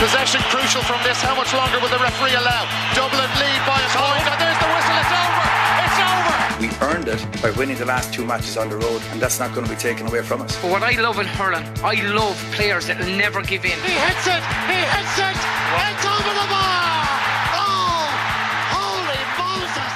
Possession crucial from this. How much longer will the referee allow? Dublin lead by a point, and there's the whistle. It's over. It's over. We earned it by winning the last 2 matches on the road, and that's not going to be taken away from us. But what I love in hurling, I love players that will never give in. He hits it. He hits it. It's over the bar. Oh, holy Moses.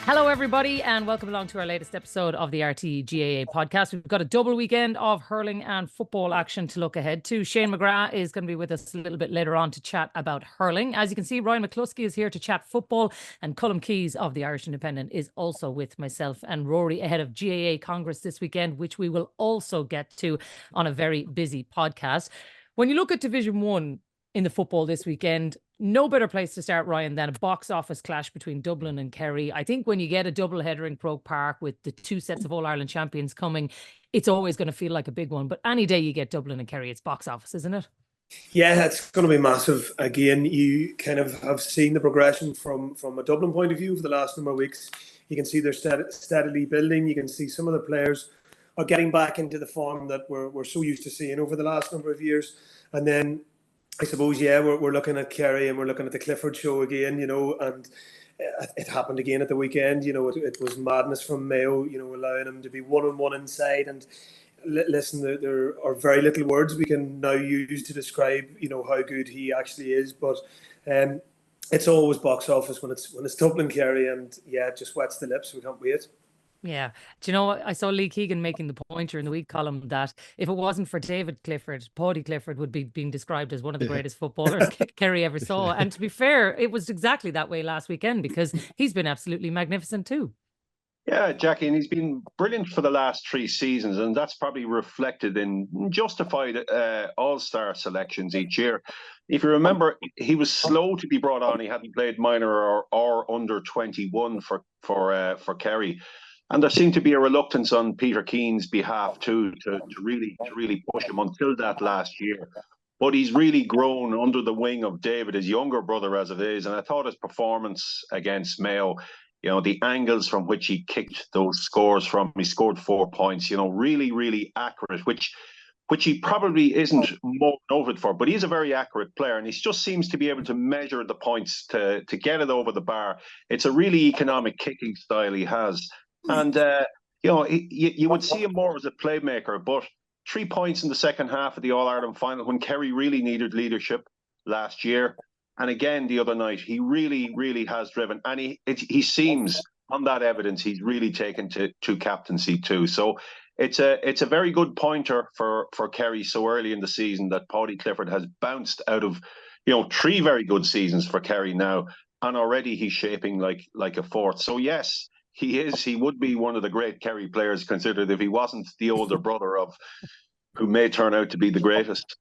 Hello, everybody, and welcome along to our latest episode of the RTÉ GAA podcast. We've got a double weekend of hurling and football action to look ahead to. Shane McGrath is going to be with us a little bit later on to chat about hurling. As you can see, Ryan McCluskey is here to chat football, and Colm Keys of the Irish Independent is also with myself and Rory ahead of GAA Congress this weekend, which we will also get to on a very busy podcast. When you look at Division 1 in the football this weekend, no better place to start, Ryan, than a box office clash between Dublin and Kerry. I think when you get a double header in Croke Park with the two sets of All-Ireland champions coming, it's always going to feel like a big one. But any day you get Dublin and Kerry, it's box office, isn't it? Yeah, it's going to be massive. Again, you kind of have seen the progression from a Dublin point of view for the last number of weeks. You can see they're steadily building. You can see some of the players are getting back into the form that we're so used to seeing over the last number of years. And then I suppose, yeah, we're looking at Kerry and we're looking at the Clifford show again, you know, and it happened again at the weekend. You know, it was madness from Mayo, you know, allowing him to be one-on-one inside. And listen, there are very little words we can now use to describe, you know, how good he actually is. But it's always box office when it's Dublin Kerry, and yeah, it just wets the lips. We can't wait. Yeah. Do you know what? I saw Lee Keegan making the point during the week column that if it wasn't for David Clifford, Paddy Clifford would be being described as one of the greatest footballers Kerry ever saw. And to be fair, it was exactly that way last weekend because he's been absolutely magnificent too. Yeah, Jacqui, and he's been brilliant for the last 3 seasons, and that's probably reflected in justified all-star selections each year. If you remember, he was slow to be brought on. He hadn't played minor or under 21 for Kerry. And there seemed to be a reluctance on Peter Keane's behalf too to really push him until that last year. But he's really grown under the wing of David, his younger brother as it is. And I thought his performance against Mayo, you know, the angles from which he kicked those scores from, he scored 4 points, you know, really accurate, which he probably isn't more noted for. But he's a very accurate player, and he just seems to be able to measure the points to get it over the bar. It's a really economic kicking style he has. And, you know, you would see him more as a playmaker, but 3 points in the second half of the All-Ireland final when Kerry really needed leadership last year. And again, the other night, he really has driven. And he seems, on that evidence, he's really taken to captaincy too. So it's a very good pointer for Kerry so early in the season that Paddy Clifford has bounced out of, you know, 3 very good seasons for Kerry now. And already he's shaping like a fourth. So yes, he would be one of the great Kerry players, considered if he wasn't the older brother of who may turn out to be the greatest.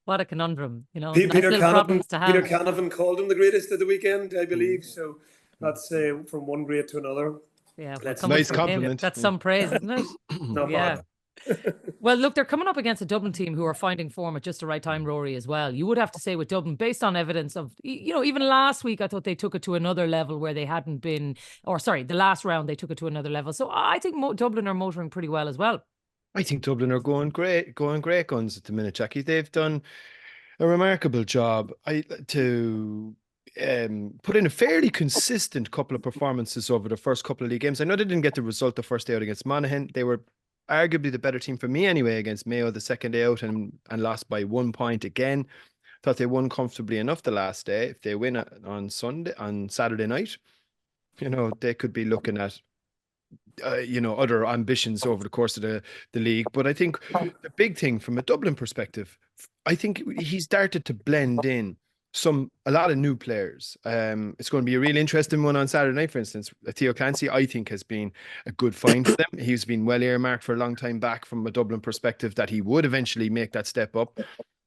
What a conundrum, you know. Peter Canavan called him the greatest at the weekend, I believe. So that's from one great to another. Yeah, nice compliment. That's some praise, isn't it? Not bad. Well, look, they're coming up against a Dublin team who are finding form at just the right time, Rory, as well. You would have to say with Dublin, based on evidence of, you know, even last week, I thought they took it to another level where they hadn't been, or sorry, the last round, they took it to another level. So I think Dublin are motoring pretty well as well. I think Dublin are going great guns at the minute, Jacqui. They've done a remarkable job to put in a fairly consistent couple of performances over the first couple of league games. I know they didn't get the result the first day out against Monaghan. They were arguably the better team for me anyway against Mayo the second day out and lost by 1 point again. Thought they won comfortably enough the last day. If they win on Saturday night, you know, they could be looking at you know, other ambitions over the course of the league. But I think the big thing from a Dublin perspective, I think he started to blend in a lot of new players. It's going to be a really interesting one on Saturday night, for instance. Theo Clancy, I think, has been a good find for them. He's been well earmarked for a long time back from a Dublin perspective that he would eventually make that step up.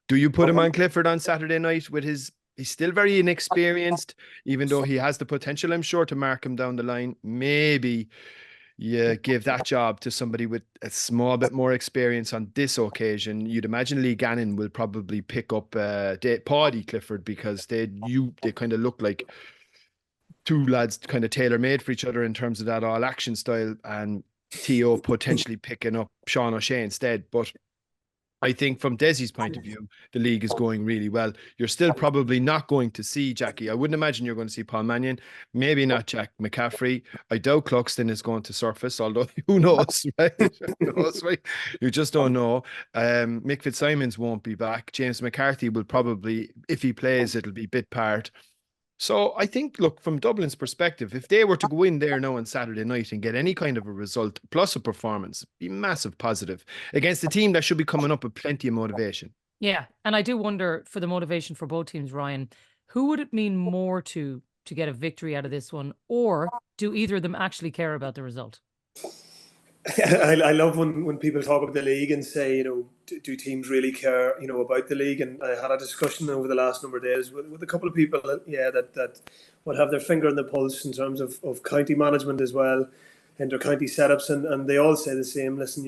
Do you put him on Clifford on Saturday night with he's still very inexperienced, even though he has the potential, I'm sure, to mark him down the line. Maybe you give that job to somebody with a small bit more experience on this occasion. You'd imagine Lee Gannon will probably pick up Paddy Clifford because they kind of look like two lads kind of tailor-made for each other in terms of that all-action style, and Theo potentially picking up Sean O'Shea instead. But I think from Desi's point of view, the league is going really well. You're still probably not going to see Jacqui. I wouldn't imagine you're going to see Paul Mannion. Maybe not Jack McCaffrey. I doubt Cluxton is going to surface, although who knows, right? Who knows, right? You just don't know. Mick Fitzsimons won't be back. James McCarthy will probably, if he plays, it'll be bit part. So I think, look, from Dublin's perspective, if they were to go in there now on Saturday night and get any kind of a result plus a performance, be massive positive against a team that should be coming up with plenty of motivation. Yeah, and I do wonder for the motivation for both teams, Ryan, who would it mean more to get a victory out of this one, or do either of them actually care about the result? I love when people talk about the league and say, do teams really care, about the league? And I had a discussion over the last number of days with a couple of people, that would have their finger on the pulse in terms of county management as well, and their county setups, and they all say the same. Listen,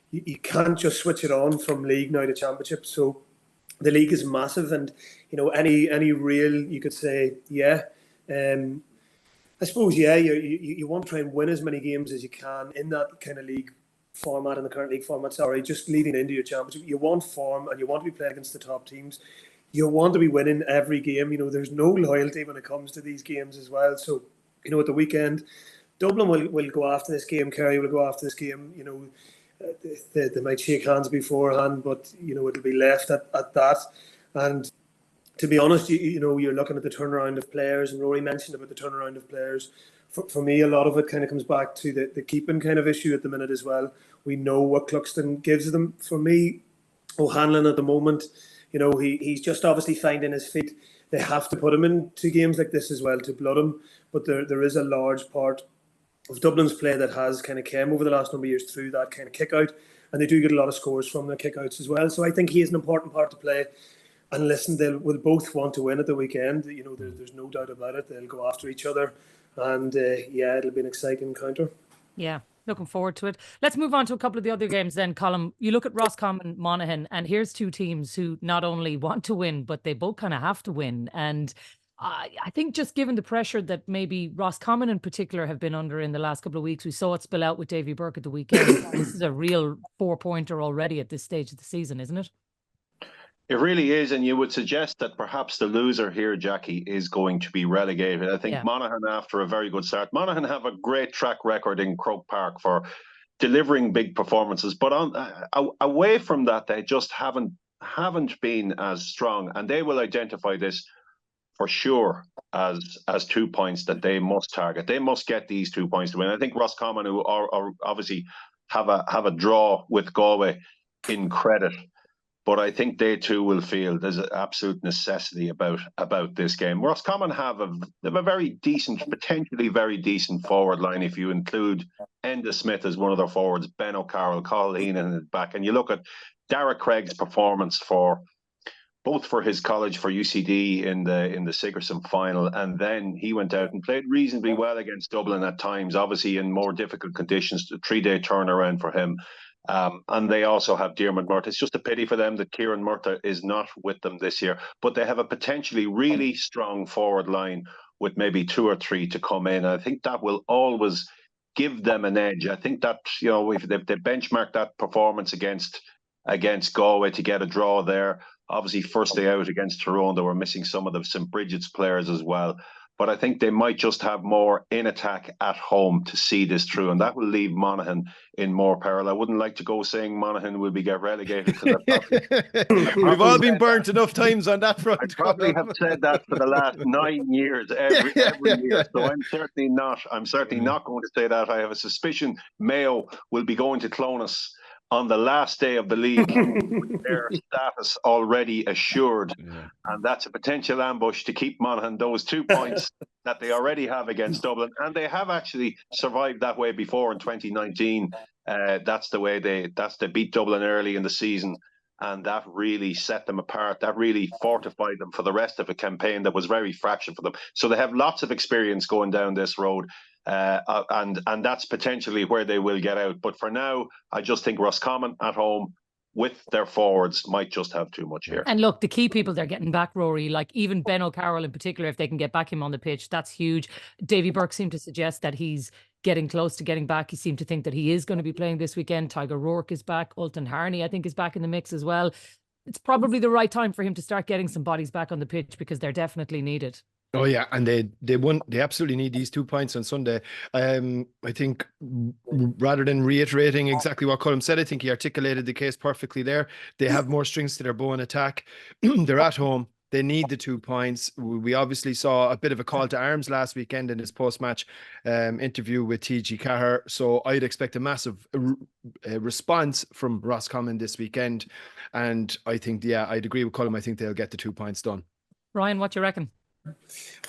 you can't just switch it on from league now to championship. So the league is massive, and any real, you could say, I suppose, you want to try and win as many games as you can in that kind of league format, in the current league format, just leading into your championship. You want form and you want to be playing against the top teams. You want to be winning every game. There's no loyalty when it comes to these games as well. So, at the weekend, Dublin will go after this game, Kerry will go after this game. They might shake hands beforehand, but, it'll be left at that. And to be honest, you're looking at the turnaround of players, and Rory mentioned about the turnaround of players. For me, a lot of it kind of comes back to the keeping kind of issue at the minute as well. We know what Cluxton gives them. For me, O'Hanlon at the moment, he's just obviously finding his feet. They have to put him into games like this as well to blood him. But there is a large part of Dublin's play that has kind of came over the last number of years through that kind of kick out. And they do get a lot of scores from the kick outs as well. So I think he is an important part to play. And listen, will both want to win at the weekend. There's no doubt about it. They'll go after each other. And it'll be an exciting encounter. Yeah, looking forward to it. Let's move on to a couple of the other games then, Colm. You look at Roscommon, Monaghan, and here's two teams who not only want to win, but they both kind of have to win. And I think just given the pressure that maybe Roscommon in particular have been under in the last couple of weeks, we saw it spill out with Davy Burke at the weekend. This is a real 4-pointer already at this stage of the season, isn't it? It really is, and you would suggest that perhaps the loser here, Jacqui, is going to be relegated. I think Monaghan, after a very good start, Monaghan have a great track record in Croke Park for delivering big performances, but away from that, they just haven't been as strong, and they will identify this for sure as 2 points that they must target. They must get these 2 points to win. I think Roscommon, who are obviously have a draw with Galway in credit. But I think they too will feel there's an absolute necessity about this game. Roscommon have a very decent, potentially very decent forward line if you include Enda Smith as one of their forwards, Ben O'Carroll, Colleen in the back. And you look at Dara Craig's performance for his college, for UCD in the Sigerson final, and then he went out and played reasonably well against Dublin at times, obviously in more difficult conditions, a 3-day turnaround for him. And they also have Diarmuid Murtagh. It's just a pity for them that Kieran Murtagh is not with them this year. But they have a potentially really strong forward line with maybe 2 or 3 to come in. I think that will always give them an edge. I think that, if they benchmark that performance against Galway to get a draw there. Obviously, first day out against Tyrone, they were missing some of the St. Bridget's players as well. But I think they might just have more in attack at home to see this through, and that will leave Monaghan in more peril. I wouldn't like to go saying Monaghan will get relegated to that. We've all been burnt enough times on that front. I probably have said that for the last 9 years, every year. So I'm certainly not going to say that. I have a suspicion Mayo will be going to Clonus on the last day of the league, their status already assured. And that's a potential ambush to keep Monaghan those 2 points that they already have against Dublin. And they have actually survived that way before in 2019. That's they beat Dublin early in the season. And that really set them apart. That really fortified them for the rest of a campaign that was very fractured for them. So they have lots of experience going down this road. And that's potentially where they will get out. But for now, I just think Roscommon at home with their forwards might just have too much here. And look, the key people they're getting back, Rory, like even Ben O'Carroll in particular, if they can get back him on the pitch, that's huge. Davy Burke seemed to suggest that he's getting close to getting back. He seemed to think that he is going to be playing this weekend. Tiger Rourke is back. Ultan Harney, I think, is back in the mix as well. It's probably the right time for him to start getting some bodies back on the pitch because they're definitely needed. Oh yeah, and they absolutely need these 2 points on Sunday. I think rather than reiterating exactly what Colm said, I think he articulated the case perfectly there. They have more strings to their bow in attack. They're at home. They need the 2 points. We obviously saw a bit of a call to arms last weekend in his post-match interview with TG Cahir. So I'd expect a massive response from Roscommon this weekend. And I think, I'd agree with Colm. I think they'll get the 2 points done. Ryan, what do you reckon?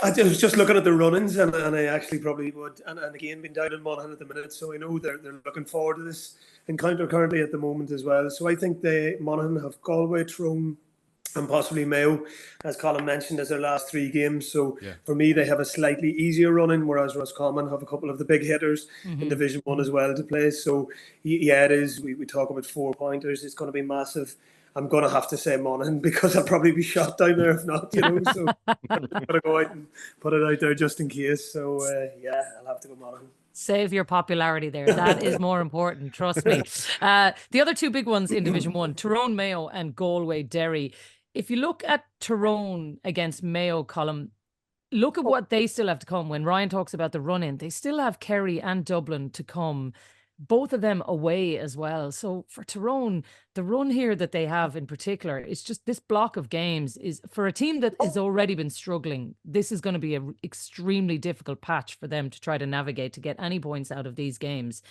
I was just looking at the run-ins, and I actually probably would, and again, been down in Monaghan at the minute, so I know they're looking forward to this encounter currently at the moment as well. So I think Monaghan have Galway, Tyrone, and possibly Mayo, as Colin mentioned, as their last 3 games. So for me, they have a slightly easier run-in, whereas Roscommon have a couple of the big hitters in Division 1 as well to play. So it is. We talk about 4-pointers. It's going to be massive. I'm going to have to say Monaghan because I'll probably be shot down there if not, So I'm going to go out and put it out there just in case. So, I'll have to go Monaghan. Save your popularity there. That is more important, trust me. The other 2 big ones in Division 1, Tyrone Mayo and Galway Derry. If you look at Tyrone against Mayo, Colm, look at what they still have to come. When Ryan talks about the run-in, they still have Kerry and Dublin to come. Both of them away as well. So for Tyrone, the run here that they have in particular, it's just this block of games is for a team that has already been struggling. This is going to be an extremely difficult patch for them to try to navigate to get any points out of these games.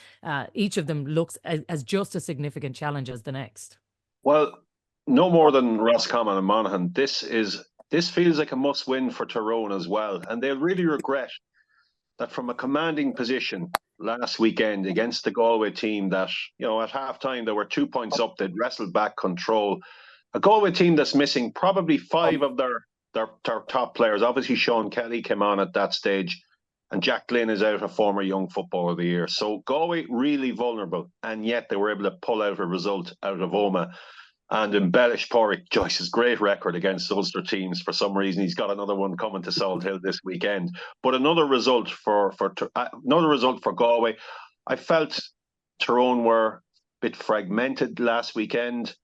Each of them looks as just a significant challenge as the next. Well, no more than Roscommon and Monaghan. This feels like a must-win for Tyrone as well, and they'll really regret that from a commanding position last weekend against the Galway team that, at half-time they were 2 points up, they'd wrestled back control. A Galway team that's missing probably 5 of their top players. Obviously, Sean Kelly came on at that stage, and Jack Glynn is out, a former Young Footballer of the Year. So Galway really vulnerable, and yet they were able to pull out a result out of Omagh and embellish Pádraig Joyce's great record against Ulster teams. For some reason, he's got another one coming to Salt Hill this weekend. But another result for Galway. I felt Tyrone were a bit fragmented last weekend.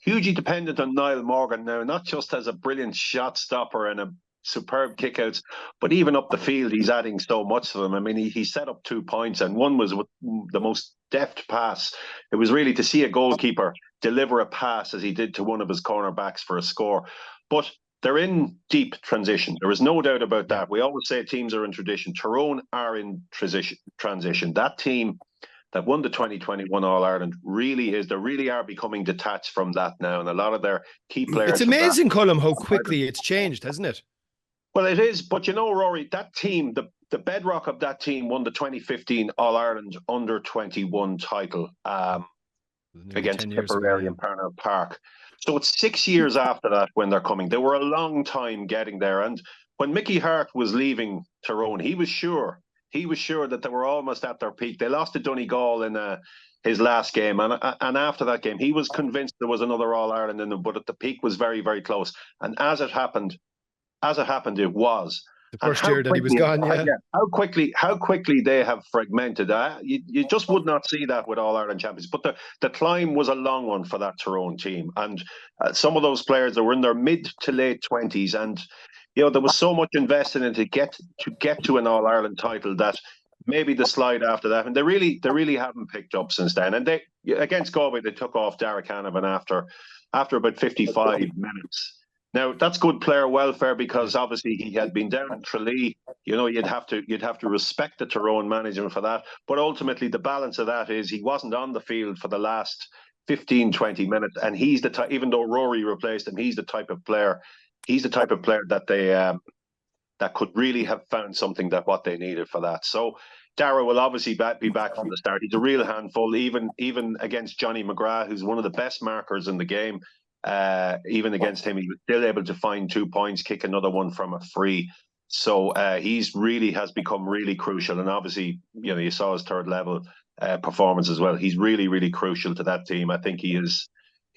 Hugely dependent on Niall Morgan now, not just as a brilliant shot stopper and a superb kickouts, but even up the field, he's adding so much to them. I mean, he set up 2 points, and one was the most deft pass. It was really to see a goalkeeper deliver a pass as he did to one of his cornerbacks for a score. But they're in deep transition. There is no doubt about that. We always say teams are in tradition. Tyrone are in transition. That team that won the 2021 All-Ireland they really are becoming detached from that now. And a lot of their key players... It's amazing, Colm, how quickly it's changed, hasn't it? Well, it is. But Rory, that team, the bedrock of that team won the 2015 All-Ireland Under-21 title against Tipperary in Parnell Park. So it's 6 years after that when they're coming. They were a long time getting there. And when Mickey Hart was leaving Tyrone, he was sure that they were almost at their peak. They lost to Donegal in his last game. And after that game, he was convinced there was another All-Ireland in them, but at the peak was very, very close. And as it happened, it was. The first year that he was gone, How quickly they have fragmented. You just would not see that with All-Ireland champions. But the climb was a long one for that Tyrone team. And some of those players that were in their mid to late 20s. And, there was so much invested in to get to an All-Ireland title that maybe the slide after that. And they really haven't picked up since then. And they against Galway, they took off Derek Hanavan after about 55 minutes. Now that's good player welfare because obviously he had been down in Tralee. You'd have to respect the Tyrone management for that. But ultimately, the balance of that is he wasn't on the field for the last 15, 20 minutes, and he's the type. Even though Rory replaced him, he's the type of player. He's the type of player that they that could really have found something that what they needed for that. So Dara will obviously be back from the start. He's a real handful, even against Johnny McGrath, who's one of the best markers in the game. Even against him, he was still able to find 2 points, kick another one from a free. So he's really has become really crucial. And obviously, you saw his third level performance as well. He's really, really crucial to that team. I think he is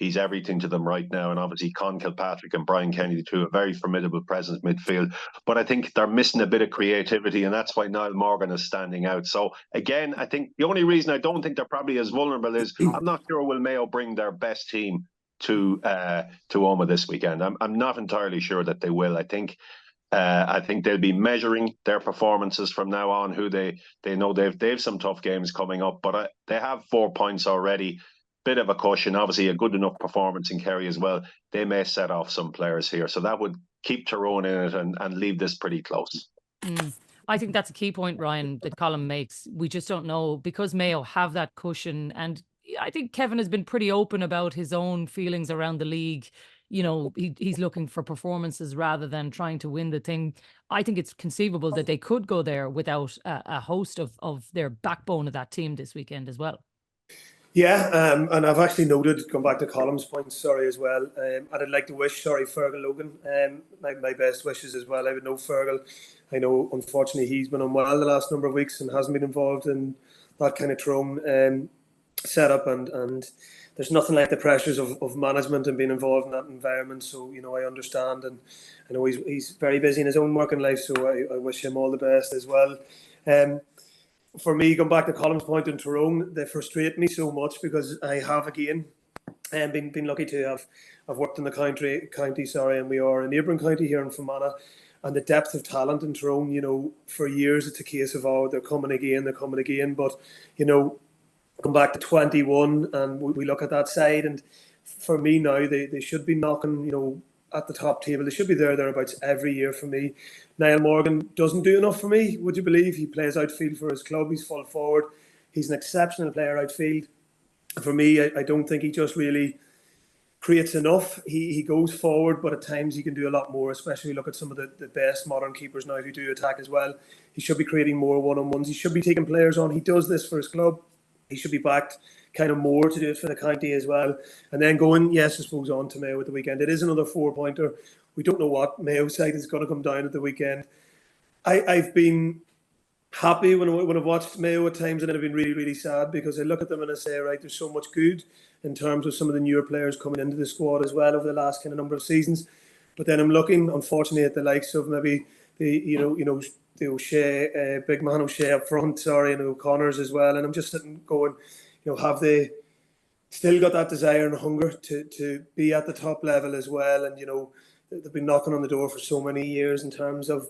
he's everything to them right now. And obviously Con Kilpatrick and Brian Kenny, the two, a very formidable presence midfield. But I think they're missing a bit of creativity, and that's why Niall Morgan is standing out. So again, I think the only reason I don't think they're probably as vulnerable is I'm not sure will Mayo bring their best team to Omagh this weekend. I'm not entirely sure that they will. I think they'll be measuring their performances from now on. Who they know they've some tough games coming up, but they have 4 points already. Bit of a cushion, obviously a good enough performance in Kerry as well. They may set off some players here, so that would keep Tyrone in it and leave this pretty close. I think that's a key point, Ryan, that Colin makes. We just don't know, because Mayo have that cushion, and I think Kevin has been pretty open about his own feelings around the league. You know, he's looking for performances rather than trying to win the thing. I think it's conceivable that they could go there without a host of their backbone of that team this weekend as well. Yeah, and I've actually noted, going back to Colin's point, as well, and I'd like to wish, Fergal Logan, my best wishes as well. I would know Fergal. I know, unfortunately, he's been unwell the last number of weeks and hasn't been involved in that kind of Tyrone setup, and there's nothing like the pressures of management and being involved in that environment. So, I understand, and I know he's very busy in his own working life, so I wish him all the best as well. For me, going back to Colin's point in Tyrone, they frustrate me so much because I have again been lucky to have worked in the county, and we are a neighbouring county here in Fermanagh, and the depth of talent in Tyrone, for years it's a case of, they're coming again, but come back to 21 and we look at that side, and for me now they should be knocking, at the top table. They should be thereabouts every year for me. Niall Morgan doesn't do enough for me, would you believe? He plays outfield for his club, he's full forward, he's an exceptional player outfield. For me, I don't think he just really creates enough. He goes forward, but at times he can do a lot more, especially look at some of the best modern keepers now who do attack as well. He should be creating more one-on-ones, he should be taking players on. He does this for his club. He should be backed kind of more to do it for the county as well. And then going, I suppose, on to Mayo at the weekend. It is another 4-pointer. We don't know what Mayo side is going to come down at the weekend. I've been happy when I've watched Mayo at times, and then I've been really, really sad because I look at them and I say, right, there's so much good in terms of some of the newer players coming into the squad as well over the last kind of number of seasons. But then I'm looking, unfortunately, at the likes of maybe the O'Shea, big man O'Shea up front, and O'Connor's as well. And I'm just sitting going, have they still got that desire and hunger to be at the top level as well? And, they've been knocking on the door for so many years in terms of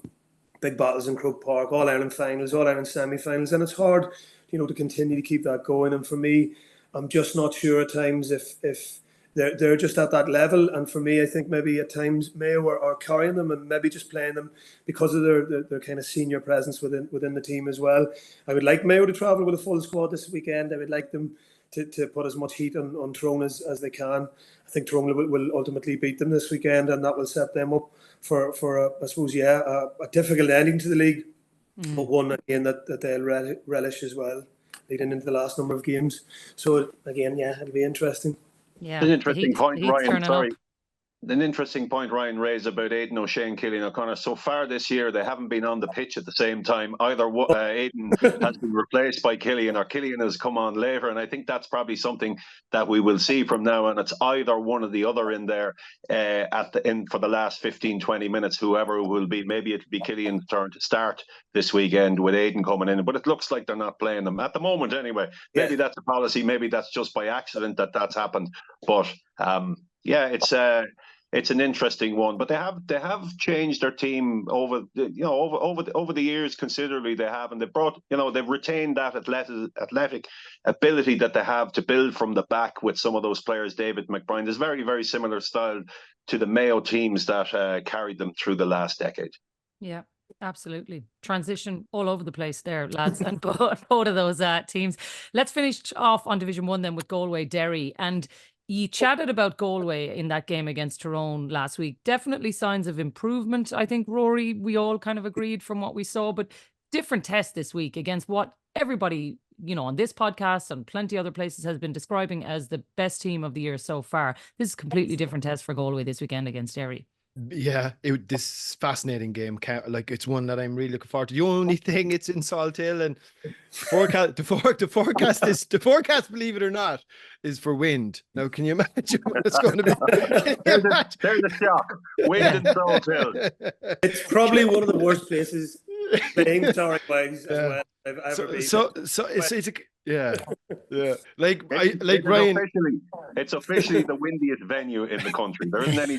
big battles in Croke Park, All-Ireland finals, All-Ireland semi-finals. And it's hard, to continue to keep that going. And for me, I'm just not sure at times if they're just at that level. And for me, I think maybe at times Mayo are carrying them and maybe just playing them because of their kind of senior presence within the team as well. I would like Mayo to travel with a full squad this weekend. I would like them to put as much heat on Tyrone as they can. I think Tyrone will ultimately beat them this weekend, and that will set them up for a difficult ending to the league, but one again that they'll relish as well, leading into the last number of games. So again, it'll be interesting. Yeah, an interesting point, Ryan. Sorry. An interesting point Ryan raised about Aidan O'Shea and Cillian O'Connor. So far this year, they haven't been on the pitch at the same time. Either Aidan has been replaced by Cillian, or Cillian has come on later. And I think that's probably something that we will see from now on. It's either one or the other in there for the last 15, 20 minutes, whoever it will be. Maybe it'll be Cillian's turn to start this weekend with Aidan coming in. But it looks like they're not playing them at the moment anyway. Maybe that's a policy. Maybe that's just by accident that's happened. But it's an interesting one, but they have changed their team over the years considerably. They have, and they brought, they've retained that athletic ability that they have to build from the back with some of those players. David McBride is very, very similar style to the Mayo teams that carried them through the last decade. Yeah, absolutely. Transition all over the place there, lads, and both of those teams. Let's finish off on Division 1 then with Galway Derry. And you chatted about Galway in that game against Tyrone last week. Definitely signs of improvement. I think, Rory, we all kind of agreed from what we saw, but different test this week against what everybody, on this podcast and plenty other places has been describing as the best team of the year so far. This is a completely different test for Galway this weekend against Derry. Yeah, this fascinating game. Like, it's one that I'm really looking forward to. The only thing, it's in Salt Hill, and the forecast, believe it or not, is for wind. Now, can you imagine what it's going to be? There's a shock. Wind in Salt Hill. It's probably one of the worst places playing story-wise as well I've ever been. Yeah. Like Ryan. Ryan. It's officially the windiest venue in the country. There isn't any.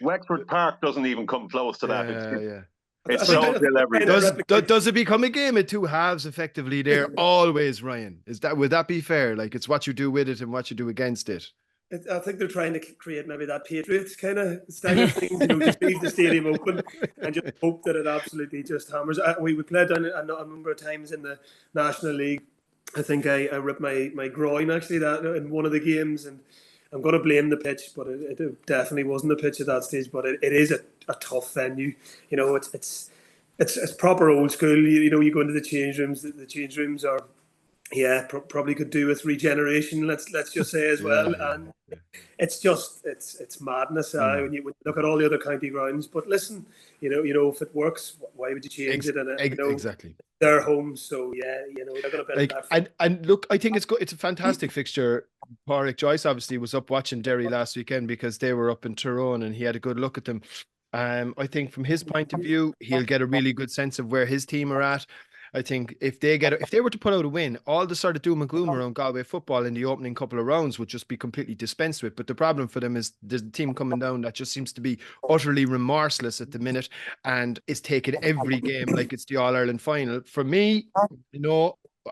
Wexford Park doesn't even come close to that. It's Salt Hill every day. Does it become a game of two halves effectively there always, Ryan? Would that be fair? Like, it's what you do with it and what you do against it. I think they're trying to create maybe that Patriots kind of style of thing, just leave the stadium open and just hope that it absolutely just hammers. We played down a number of times in the National League. I think I ripped my groin actually that in one of the games, and I'm going to blame the pitch, but it definitely wasn't the pitch at that stage. But it is a tough venue. It's proper old school. You go into the change rooms. The change rooms are. Yeah, probably could do with regeneration. Let's just say as well, and it's madness when you look at all the other county grounds. But listen, if it works, why would you change it? And exactly, their homes, so they're going to benefit. And look, I think it's a fantastic fixture. Pádraig Joyce obviously was up watching Derry last weekend because they were up in Tyrone, and he had a good look at them. I think from his point of view, he'll get a really good sense of where his team are at. I think if they were to pull out a win, all the sort of doom and gloom around Galway football in the opening couple of rounds would just be completely dispensed with. But the problem for them is there's a team coming down that just seems to be utterly remorseless at the minute and is taking every game like it's the All-Ireland final. For me,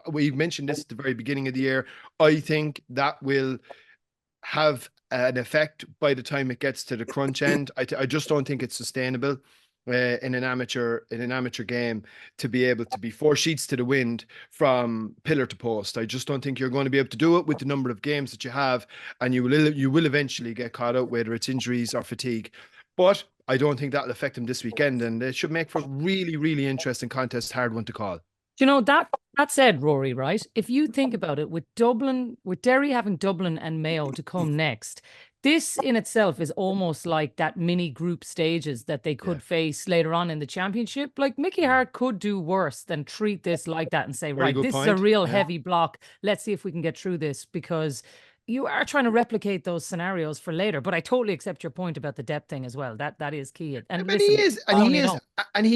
we mentioned this at the very beginning of the year. I think that will have an effect by the time it gets to the crunch end. I just don't think it's sustainable. In an amateur game, to be able to be 4 sheets to the wind from pillar to post. I just don't think you're going to be able to do it with the number of games that you have, and you will eventually get caught out, whether it's injuries or fatigue. But I don't think that'll affect them this weekend, and it should make for a really, really interesting contest, hard one to call. That said, Rory, right? If you think about it, with Derry having Dublin and Mayo to come next, this in itself is almost like that mini group stages that they could face later on in the championship. Like, Mickey Harte could do worse than treat this like that and say, right, this is a real heavy block. Let's see if we can get through this, because you are trying to replicate those scenarios for later. But I totally accept your point about the depth thing as well. That is key. And he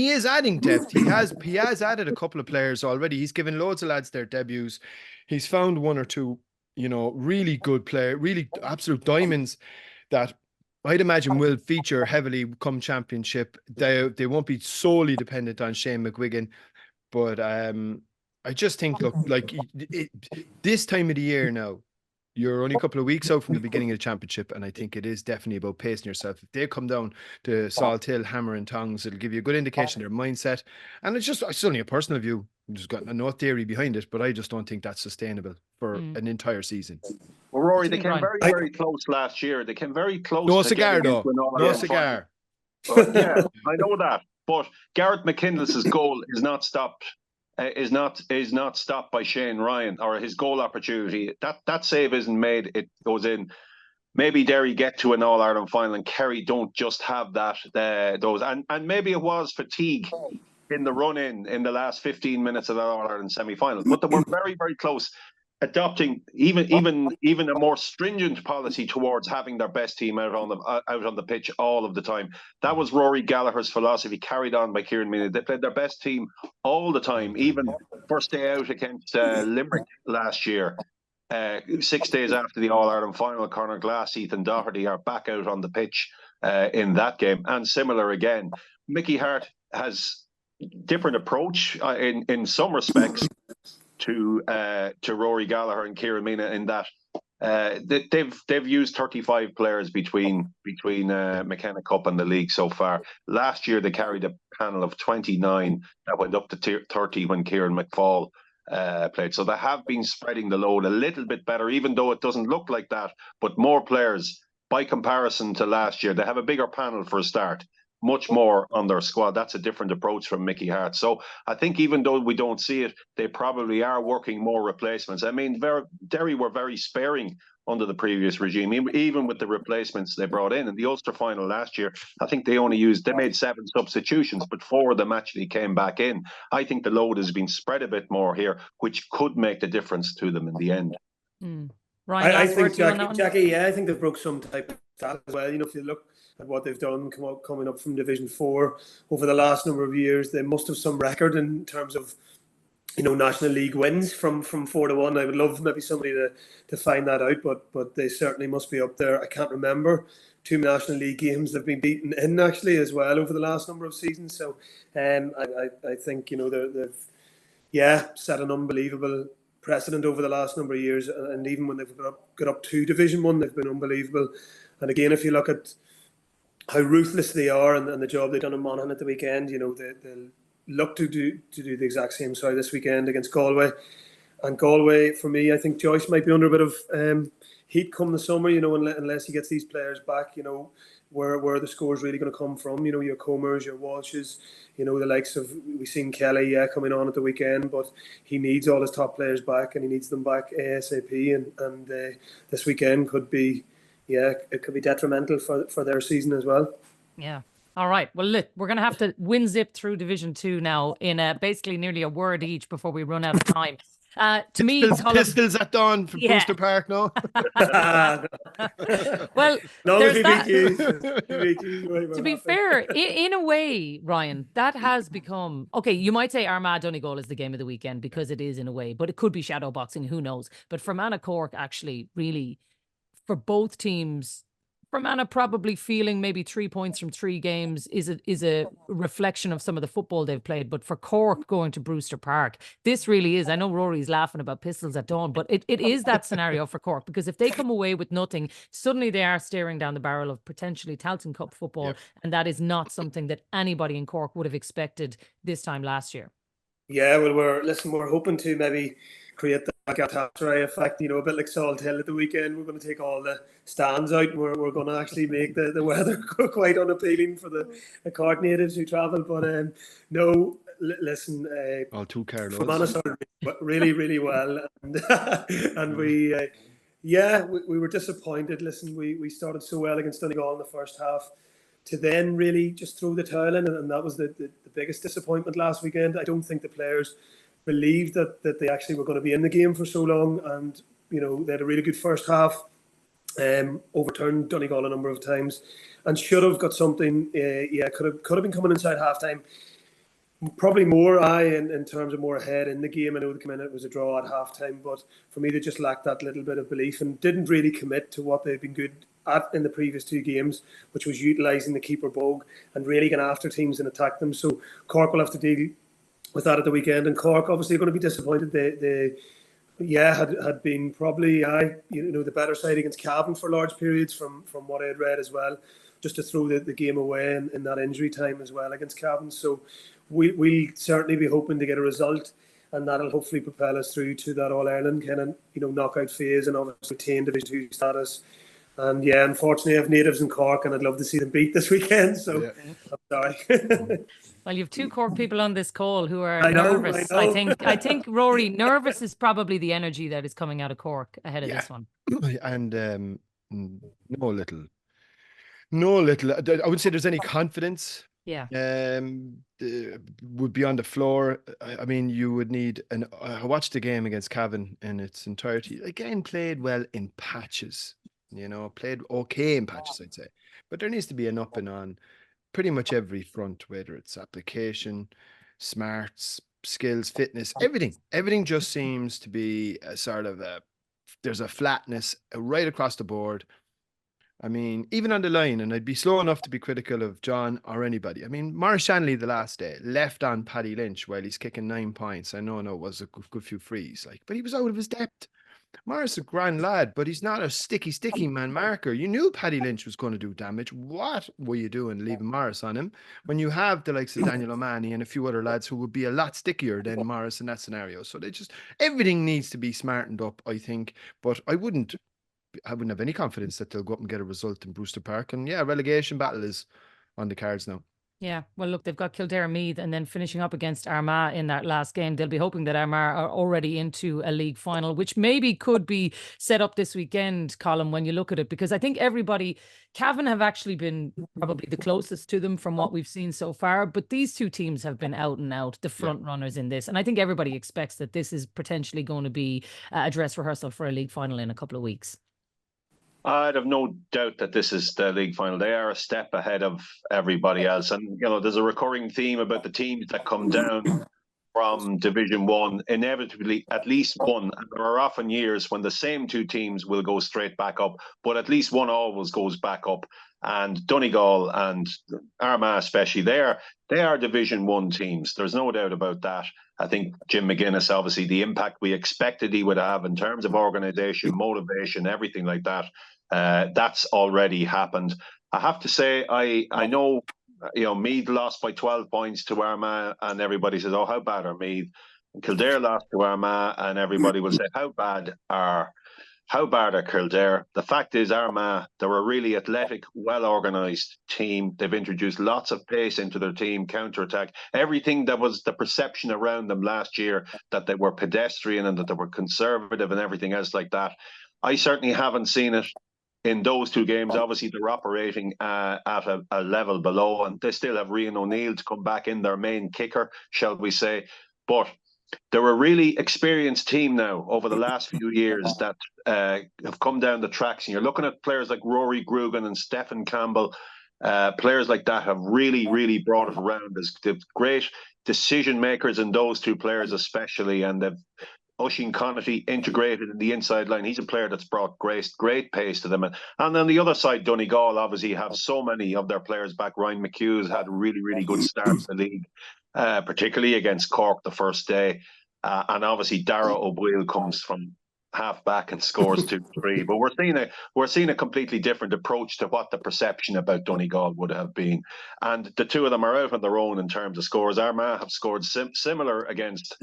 is adding depth. He has added a couple of players already. He's given loads of lads their debuts. He's found one or two, really good player, really absolute diamonds that I'd imagine will feature heavily come championship. They won't be solely dependent on Shane McGuigan, but I just think, look, like this time of the year now, you're only a couple of weeks out from the beginning of the championship, and I think it is definitely about pacing yourself. If they come down to Salt Hill, hammer and tongs, it'll give you a good indication of their mindset. And it's only a personal view. I've just got no theory behind it, but I just don't think that's sustainable for an entire season. Well, Rory, they came very, very close last year. They came very close. No cigar, though. No cigar. Yeah, I know that. But Garrett McKinless's goal is not stopped. Is not stopped by Shane Ryan, or his goal opportunity. That save isn't made, it goes in. Maybe Derry get to an All-Ireland final and Kerry don't just have those. And maybe it was fatigue in the run-in in the last 15 minutes of that All-Ireland semi-final. But they were very, very close, adopting even a more stringent policy towards having their best team out on the pitch all of the time. That was Rory Gallagher's philosophy, carried on by Kieran Meany. They played their best team all the time, even first day out against Limerick last year. 6 days after the All-Ireland final, Conor Glass, Ethan Doherty are back out on the pitch in that game. And similar again, Mickey Harte has different approach in some respects to Rory Gallagher and Kieran Meany, in that they've used 35 players between McKenna Cup and the league so far. Last year they carried a panel of 29 that went up to 30 when Kieran McFall played. So they have been spreading the load a little bit better, even though it doesn't look like that. But more players by comparison to last year. They have a bigger panel for a start. Much more on their squad. That's a different approach from Mickey Harte. So I think even though we don't see it, they probably are working more replacements. I mean, Derry were very sparing under the previous regime, even with the replacements they brought in. In the Ulster final last year, I think they made 7 substitutions, but 4 of them actually came back in. I think the load has been spread a bit more here, which could make the difference to them in the end. Ryan, I think Jacqui, I think they've broke some type of stat as well. If you look at what they've done coming up from Division 4 over the last number of years, they must have some record in terms of National League wins from 4-1. I would love maybe somebody to find that out, but they certainly must be up there. I can't remember 2 National League games they've been beaten in actually as well over the last number of seasons. So I think they've set an unbelievable precedent over the last number of years, and even when they've got up to Division 1, they've been unbelievable. And again, if you look at how ruthless they are and the job they've done in Monaghan at the weekend, they'll look to do the exact same this weekend against Galway. And Galway, for me, I think Joyce might be under a bit of heat come the summer, unless he gets these players back, where the score's really going to come from. Your Comers, your Walshes, the likes of, we've seen Kelly coming on at the weekend, but he needs all his top players back, and he needs them back ASAP. And this weekend could be, it could be detrimental for their season as well. Yeah. All right. Well, look, we're going to have to zip through Division 2 now in basically nearly a word each before we run out of time. To me, pistols at dawn from Brewster Park, no? Well, there's that. To be fair, in a way, Ryan, that has become, okay, you might say Armagh Donegal is the game of the weekend because it is in a way, but it could be shadow boxing, who knows? But Fermanagh Cork, actually, really, for both teams, Fermanagh probably feeling maybe 3 points from 3 games is a reflection of some of the football they've played. But for Cork going to Brewster Park, this really is, I know Rory's laughing about pistols at dawn, but it is that scenario for Cork, because if they come away with nothing, suddenly they are staring down the barrel of potentially Tailteann Cup football. Yep. And that is not something that anybody in Cork would have expected this time last year. Yeah, well, we're hoping to maybe create the Galatasaray effect, a bit like Salt Hill at the weekend. We're going to take all the stands out. We're going to actually make the weather quite unappealing for the Cork natives who travel. But no, listen, all 2 Carlos. Fermanagh started really, really well, and we were disappointed. Listen, we started so well against Donegal in the first half, to then really just throw the towel in, and that was the biggest disappointment last weekend. I don't think the players believed that they actually were going to be in the game for so long, and they had a really good first half, overturned Donegal a number of times, and should have got something. Could have been coming inside half time, probably more in terms of more ahead in the game. I know they came in, it was a draw at half time, but for me they just lacked that little bit of belief and didn't really commit to what they've been good at in the previous 2 games, which was utilising the keeper bog and really getting after teams and attack them. So Cork will have to deal with that at the weekend, and Cork obviously are going to be disappointed. They had been probably the better side against Cavan for large periods from what I had read as well, just to throw the game away in that injury time as well against Cavan. So we'll certainly be hoping to get a result, and that'll hopefully propel us through to that All-Ireland kind of knockout phase and obviously retain Division 2 status. And unfortunately I have natives in Cork and I'd love to see them beat this weekend, so I'm sorry. Well, you have 2 Cork people on this call who are nervous. I think Rory, nervous is probably the energy that is coming out of Cork ahead of this one. And no little, I would say there's any confidence. Yeah. Would be on the floor. I mean, you would need I watched the game against Cavan in its entirety. Again, played well in patches. Played okay in patches, I'd say. But there needs to be an up and on pretty much every front, whether it's application, smarts, skills, fitness, everything. Everything just seems to be a sort of there's a flatness right across the board. I mean, even on the line, and I'd be slow enough to be critical of John or anybody. I mean, Maurice Shanley the last day left on Paddy Lynch while he's kicking 9 points. I know it was a good few frees, but he was out of his depth. Morris is a grand lad, but he's not a sticky man marker. You knew Paddy Lynch was going to do damage. What were you doing leaving Morris on him when you have the likes of Daniel O'Mahony and a few other lads who would be a lot stickier than Morris in that scenario? So everything needs to be smartened up, I think. But I wouldn't have any confidence that they'll go up and get a result in Brewster Park. And relegation battle is on the cards now. Yeah, well, look, they've got Kildare Meath and then finishing up against Armagh in that last game. They'll be hoping that Armagh are already into a league final, which maybe could be set up this weekend, Colin, when you look at it, because I think Cavan have actually been probably the closest to them from what we've seen so far, but these two teams have been out and out, the front runners in this. And I think everybody expects that this is potentially going to be a dress rehearsal for a league final in a couple of weeks. I'd have no doubt that this is the league final. They are a step ahead of everybody else. And, there's a recurring theme about the teams that come down from Division 1, inevitably at least one. And there are often years when the same two teams will go straight back up, but at least one always goes back up. And Donegal and Armagh especially, they are Division 1 teams. There's no doubt about that. I think Jim McGuinness, obviously, the impact we expected he would have in terms of organisation, motivation, everything like that, that's already happened. I have to say, I know, Meath lost by 12 points to Armagh, and everybody says, "Oh, how bad are Meath?" And Kildare lost to Armagh, and everybody will say, "How bad are Kildare?" The fact is, Armagh, they're a really athletic, well-organised team. They've introduced lots of pace into their team, counter-attack. Everything that was the perception around them last year, that they were pedestrian and that they were conservative and everything else like that, I certainly haven't seen it in those two games. Obviously, they're operating at a level below, and they still have Rian O'Neill to come back in, their main kicker, shall we say. But they're a really experienced team now over the last few years that have come down the tracks. And you're looking at players like Rory Grugan and Stephen Campbell. Players like that have really, really brought it around. There's great decision makers in those two players especially, and they've Oisin Connaughty integrated in the inside line. He's a player that's brought great pace to them. And on the other side, Donegal obviously have so many of their players back. Ryan McHugh's had a really, really good start in the league, particularly against Cork the first day. And obviously Dara O'Boyle comes from half back and scores 2-3. But we're seeing a completely different approach to what the perception about Donegal would have been. And the two of them are out on their own in terms of scores. Armagh have scored similar against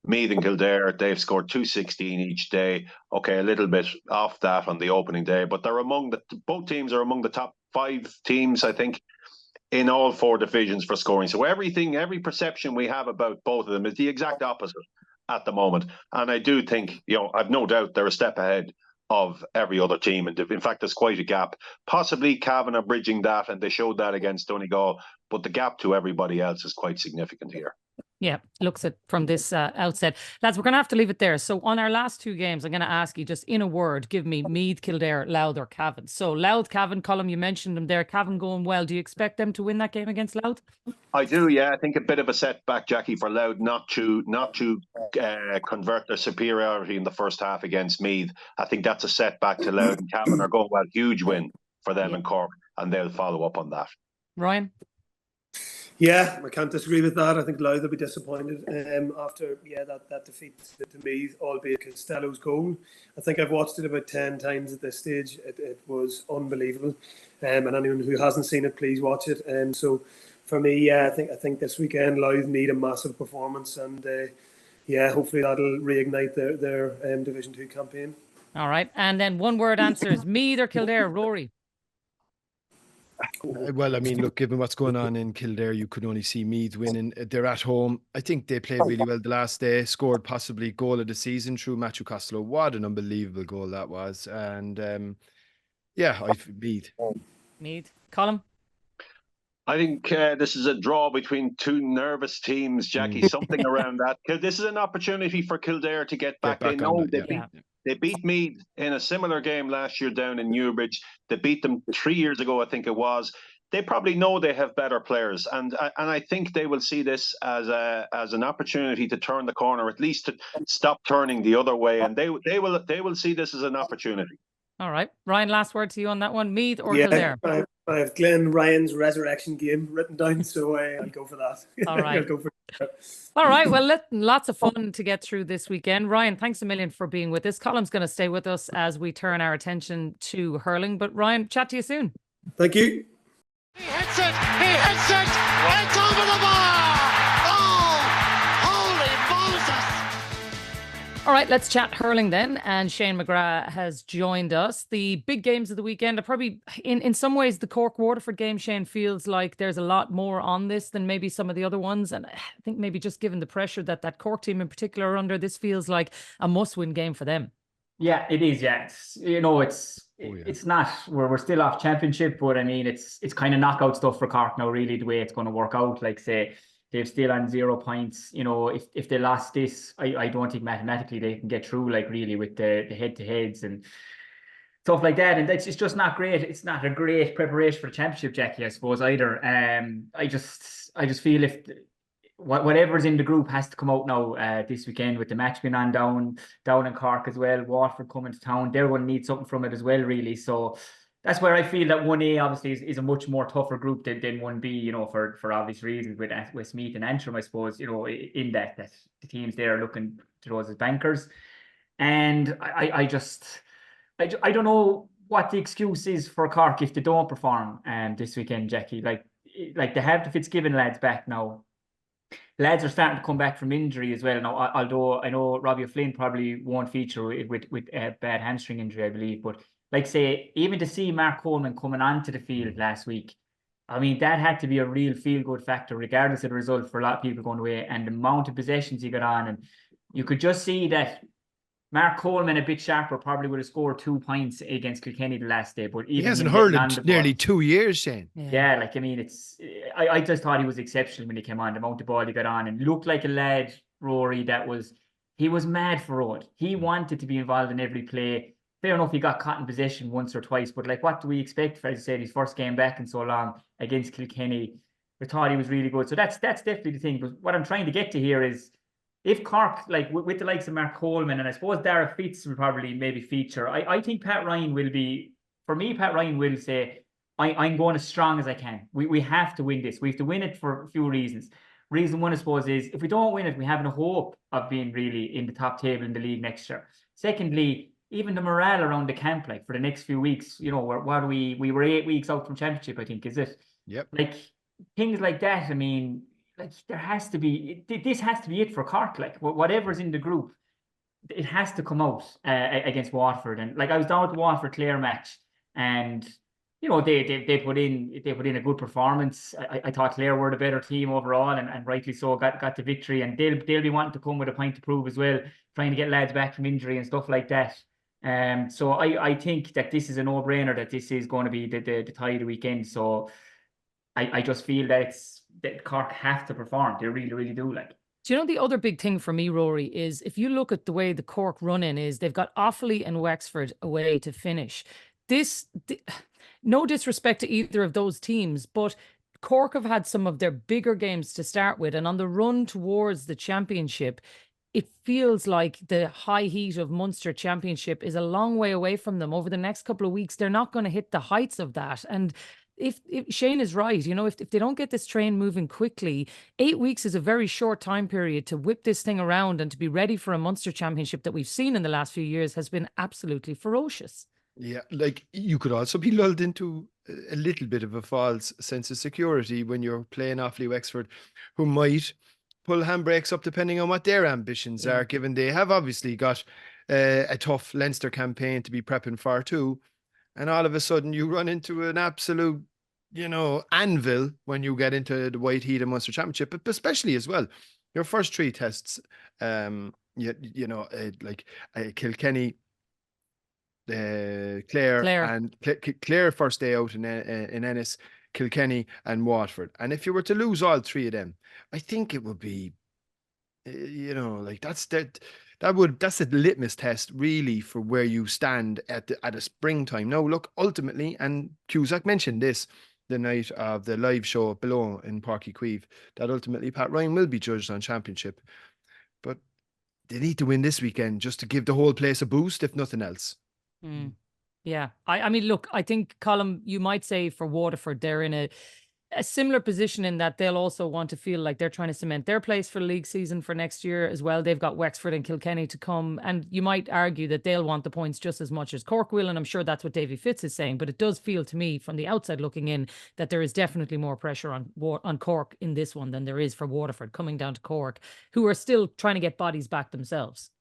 Meath and Kildare. They've scored 216 each day. Okay, a little bit off that on the opening day, but both teams are among the top 5 teams, I think, in all 4 divisions for scoring. So every perception we have about both of them is the exact opposite at the moment. And I do think, I've no doubt they're a step ahead of every other team. And in fact, there's quite a gap. Possibly Cavan are bridging that, and they showed that against Donegal, but the gap to everybody else is quite significant here. Yeah, looks at from this outset. Lads, we're going to have to leave it there. So on our last 2 games, I'm going to ask you just in a word, give me Meath, Kildare, Louth or Cavan. So Louth, Cavan, Colm, you mentioned them there. Cavan going well. Do you expect them to win that game against Louth? I do, yeah. I think a bit of a setback, Jacqui, for Louth not to convert their superiority in the first half against Meath. I think that's a setback to Louth, and Cavan are going well. Huge win for them in Cork, and they'll follow up on that. Ryan? Yeah, I can't disagree with that. I think Louth will be disappointed after that defeat to Meath, albeit Costello's goal. I think I've watched it about 10 times at this stage. It was unbelievable. And anyone who hasn't seen it, please watch it. So for me, I think this weekend Louth need a massive performance, and hopefully that'll reignite their Division 2 campaign. All right, and then one word answers: Meath or Kildare, Rory? Well, I mean, look, given what's going on in Kildare, you could only see Meath winning. They're at home. I think they played really well the last day, scored possibly goal of the season through Matthew Costello. What an unbelievable goal that was. And Meath. Meath. Colm? I think this is a draw between 2 nervous teams, Jacqui, something around that. This is an opportunity for Kildare to get back. They know they beat Meath in a similar game last year down in Newbridge. They beat them 3 years ago, I think it was. They probably know they have better players, and I think they will see this as an opportunity to turn the corner, at least to stop turning the other way, and they will see this as an opportunity. All right, Ryan, last word to you on that one: Meath or Kildare? I have Glenn Ryan's resurrection game written down, so I'll go for that. All right. I'll go for that. All right. Well, lots of fun to get through this weekend. Ryan, thanks a million for being with us. Colm's going to stay with us as we turn our attention to hurling. But Ryan, chat to you soon. Thank you. He hits it. It's over the bar. Oh, holy Moses. All right, let's chat hurling then. And Shane McGrath has joined us. The big games of the weekend are probably, in some ways, the Cork-Waterford game, Shane, feels like there's a lot more on this than maybe some of the other ones. And I think maybe just given the pressure that Cork team in particular are under, this feels like a must-win game for them. Yeah, it is. Yeah, it's not. We're still off championship, but I mean, it's kind of knockout stuff for Cork now. Really, the way it's going to work out. Like, say, they've still on 0 points. You know, if they lost this, I don't think mathematically they can get through. Like, really, with the head-to-heads and stuff like that. And it's just not great. It's not a great preparation for the championship, Jacqui, I suppose, either. I just feel if whatever's in the group has to come out now this weekend, with the match being on down in Cork as well. Waterford coming to town, they're going to need something from it as well, really. So that's where I feel that 1A obviously is a much more tougher group than 1B, you know, for obvious reasons, with Westmeath and Antrim, I suppose, you know, in that the teams there are looking to those as bankers. And I don't know what the excuse is for Cork if they don't perform this weekend, Jacqui. Like they have the Fitzgibbon lads back now. Lads are starting to come back from injury as well. Now, although I know Robbie O'Flynn probably won't feature with a bad hamstring injury, I believe. But like, say, even to see Mark Coleman coming onto the field last week, I mean, that had to be a real feel-good factor, regardless of the result, for a lot of people going away. And the amount of possessions he got on, and you could just see that Mark Coleman, a bit sharper, probably would have scored 2 points against Kilkenny the last day. But even he hasn't hurled in nearly 2 years, Shane. Yeah, like, I mean, I just thought he was exceptional when he came on. The amount of ball he got on, and looked like a lad, Rory, he was mad for road. He wanted to be involved in every play. Fair enough, he got caught in possession once or twice, but like, what do we expect for, as I said, his first game back in so long against Kilkenny? We thought he was really good. So that's definitely the thing. But what I'm trying to get to here is, if Cork, like with the likes of Mark Coleman, and I suppose Dara Fitz will probably maybe feature, I think Pat Ryan will be, for me, Pat Ryan will say, I'm going as strong as I can. We have to win this. We have to win it for a few reasons. Reason one, I suppose, is if we don't win it, we have no hope of being really in the top table in the league next year. Secondly, even the morale around the camp, like for the next few weeks, you know, we were 8 weeks out from championship, I think, is it? Yep. Like, things like that, I mean, like, there has to be, this has to be it for Cork. Like, whatever's in the group, it has to come out against Waterford. And like, I was down at the Waterford Clare match, and you know, they put in a good performance. I thought Clare were the better team overall, and rightly so, got the victory. And they'll be wanting to come with a point to prove as well, trying to get lads back from injury and stuff like that. So I think that this is a no-brainer, that this is going to be the tie of the weekend. So I just feel that Cork have to perform. They really, really do. Like, do you know, the other big thing for me, Rory, is if you look at the way the Cork run-in is, they've got Offaly and Wexford away to finish. No disrespect to either of those teams, but Cork have had some of their bigger games to start with, and on the run towards the championship, it feels like the high heat of Munster Championship is a long way away from them. Over the next couple of weeks, they're not going to hit the heights of that. And if Shane is right, you know, if they don't get this train moving quickly, 8 weeks is a very short time period to whip this thing around, and to be ready for a Munster Championship that we've seen in the last few years has been absolutely ferocious. Yeah, like, you could also be lulled into a little bit of a false sense of security when you're playing Offaly Wexford, who might pull handbrakes up depending on what their ambitions are, given they have obviously got a tough Leinster campaign to be prepping for too. And all of a sudden you run into an absolute, you know, anvil when you get into the white heat of Munster Championship, but especially as well, your first 3 tests, like Kilkenny, Clare, and Clare first day out in Ennis, Kilkenny and Waterford. And if you were to lose all 3 of them, I think it would be, you know, like, that's a litmus test really for where you stand at a springtime. Now, look, ultimately, and Cusack mentioned this the night of the live show below in Páirc Uí Chaoimh, that ultimately Pat Ryan will be judged on championship, but they need to win this weekend just to give the whole place a boost, if nothing else. Yeah, I mean, look, I think, Colm, you might say for Waterford, they're in a similar position in that they'll also want to feel like they're trying to cement their place for league season for next year as well. They've got Wexford and Kilkenny to come, and you might argue that they'll want the points just as much as Cork will, and I'm sure that's what Davy Fitz is saying. But it does feel to me, from the outside looking in, that there is definitely more pressure on Cork in this one than there is for Waterford, coming down to Cork, who are still trying to get bodies back themselves.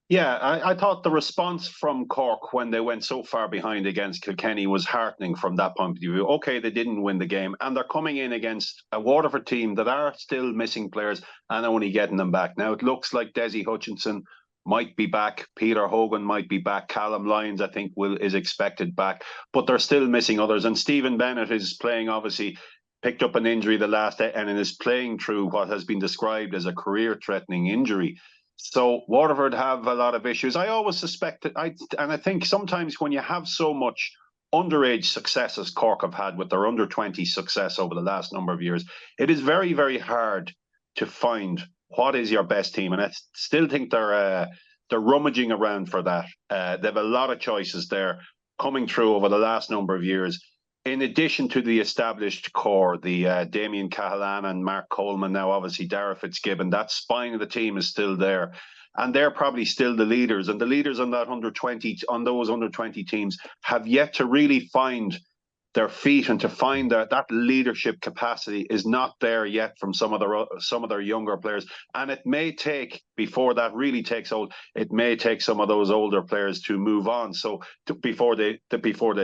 Yeah, I thought the response from Cork when they went so far behind against Kilkenny was heartening from that point of view. Okay, they didn't win the game, and they're coming in against a Waterford team that are still missing players and only getting them back. Now, it looks like Desi Hutchinson might be back, Peter Hogan might be back, Callum Lyons, I think, is expected back, but they're still missing others. And Stephen Bennett is playing, obviously, picked up an injury the last day and is playing through what has been described as a career-threatening injury. So Waterford have a lot of issues. I always suspect that, and I think sometimes when you have so much underage success as Cork have had with their under-20 success over the last number of years, it is very, very hard to find what is your best team. And I still think they're rummaging around for that. They have a lot of choices there coming through over the last number of years. In addition to the established core, the Damien Cahalane and Mark Coleman, now obviously Dara Fitzgibbon, that spine of the team is still there. And they're probably still the leaders. And the leaders on that on those under 20 teams have yet to really find their feet, and to find that leadership capacity is not there yet from some of their younger players. And it may take, before that really takes hold, it may take some of those older players to move on. So before they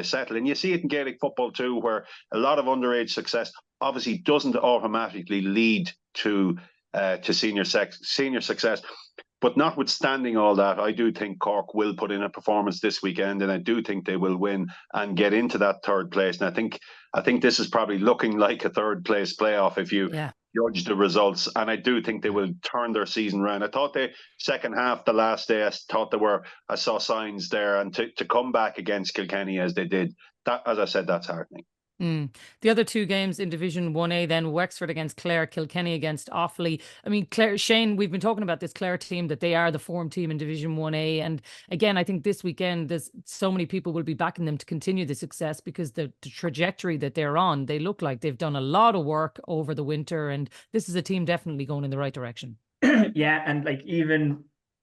settle. And you see it in Gaelic football too, where a lot of underage success obviously doesn't automatically lead to senior success. But notwithstanding all that, I do think Cork will put in a performance this weekend, and I do think they will win and get into that third place. And I think this is probably looking like a third place playoff if you judge the results. And I do think they will turn their season around. I thought second half, the last day, I saw signs there, and to come back against Kilkenny as they did, that, as I said, that's heartening. The other two games in Division 1A, then Wexford against Clare, Kilkenny against Offaly. I mean, Clare, Shane, we've been talking about this Clare team, that they are the form team in Division 1A. And again, I think this weekend, there's so many people will be backing them to continue the success, because the trajectory that they're on, they look like they've done a lot of work over the winter. And this is a team definitely going in the right direction. Yeah, and like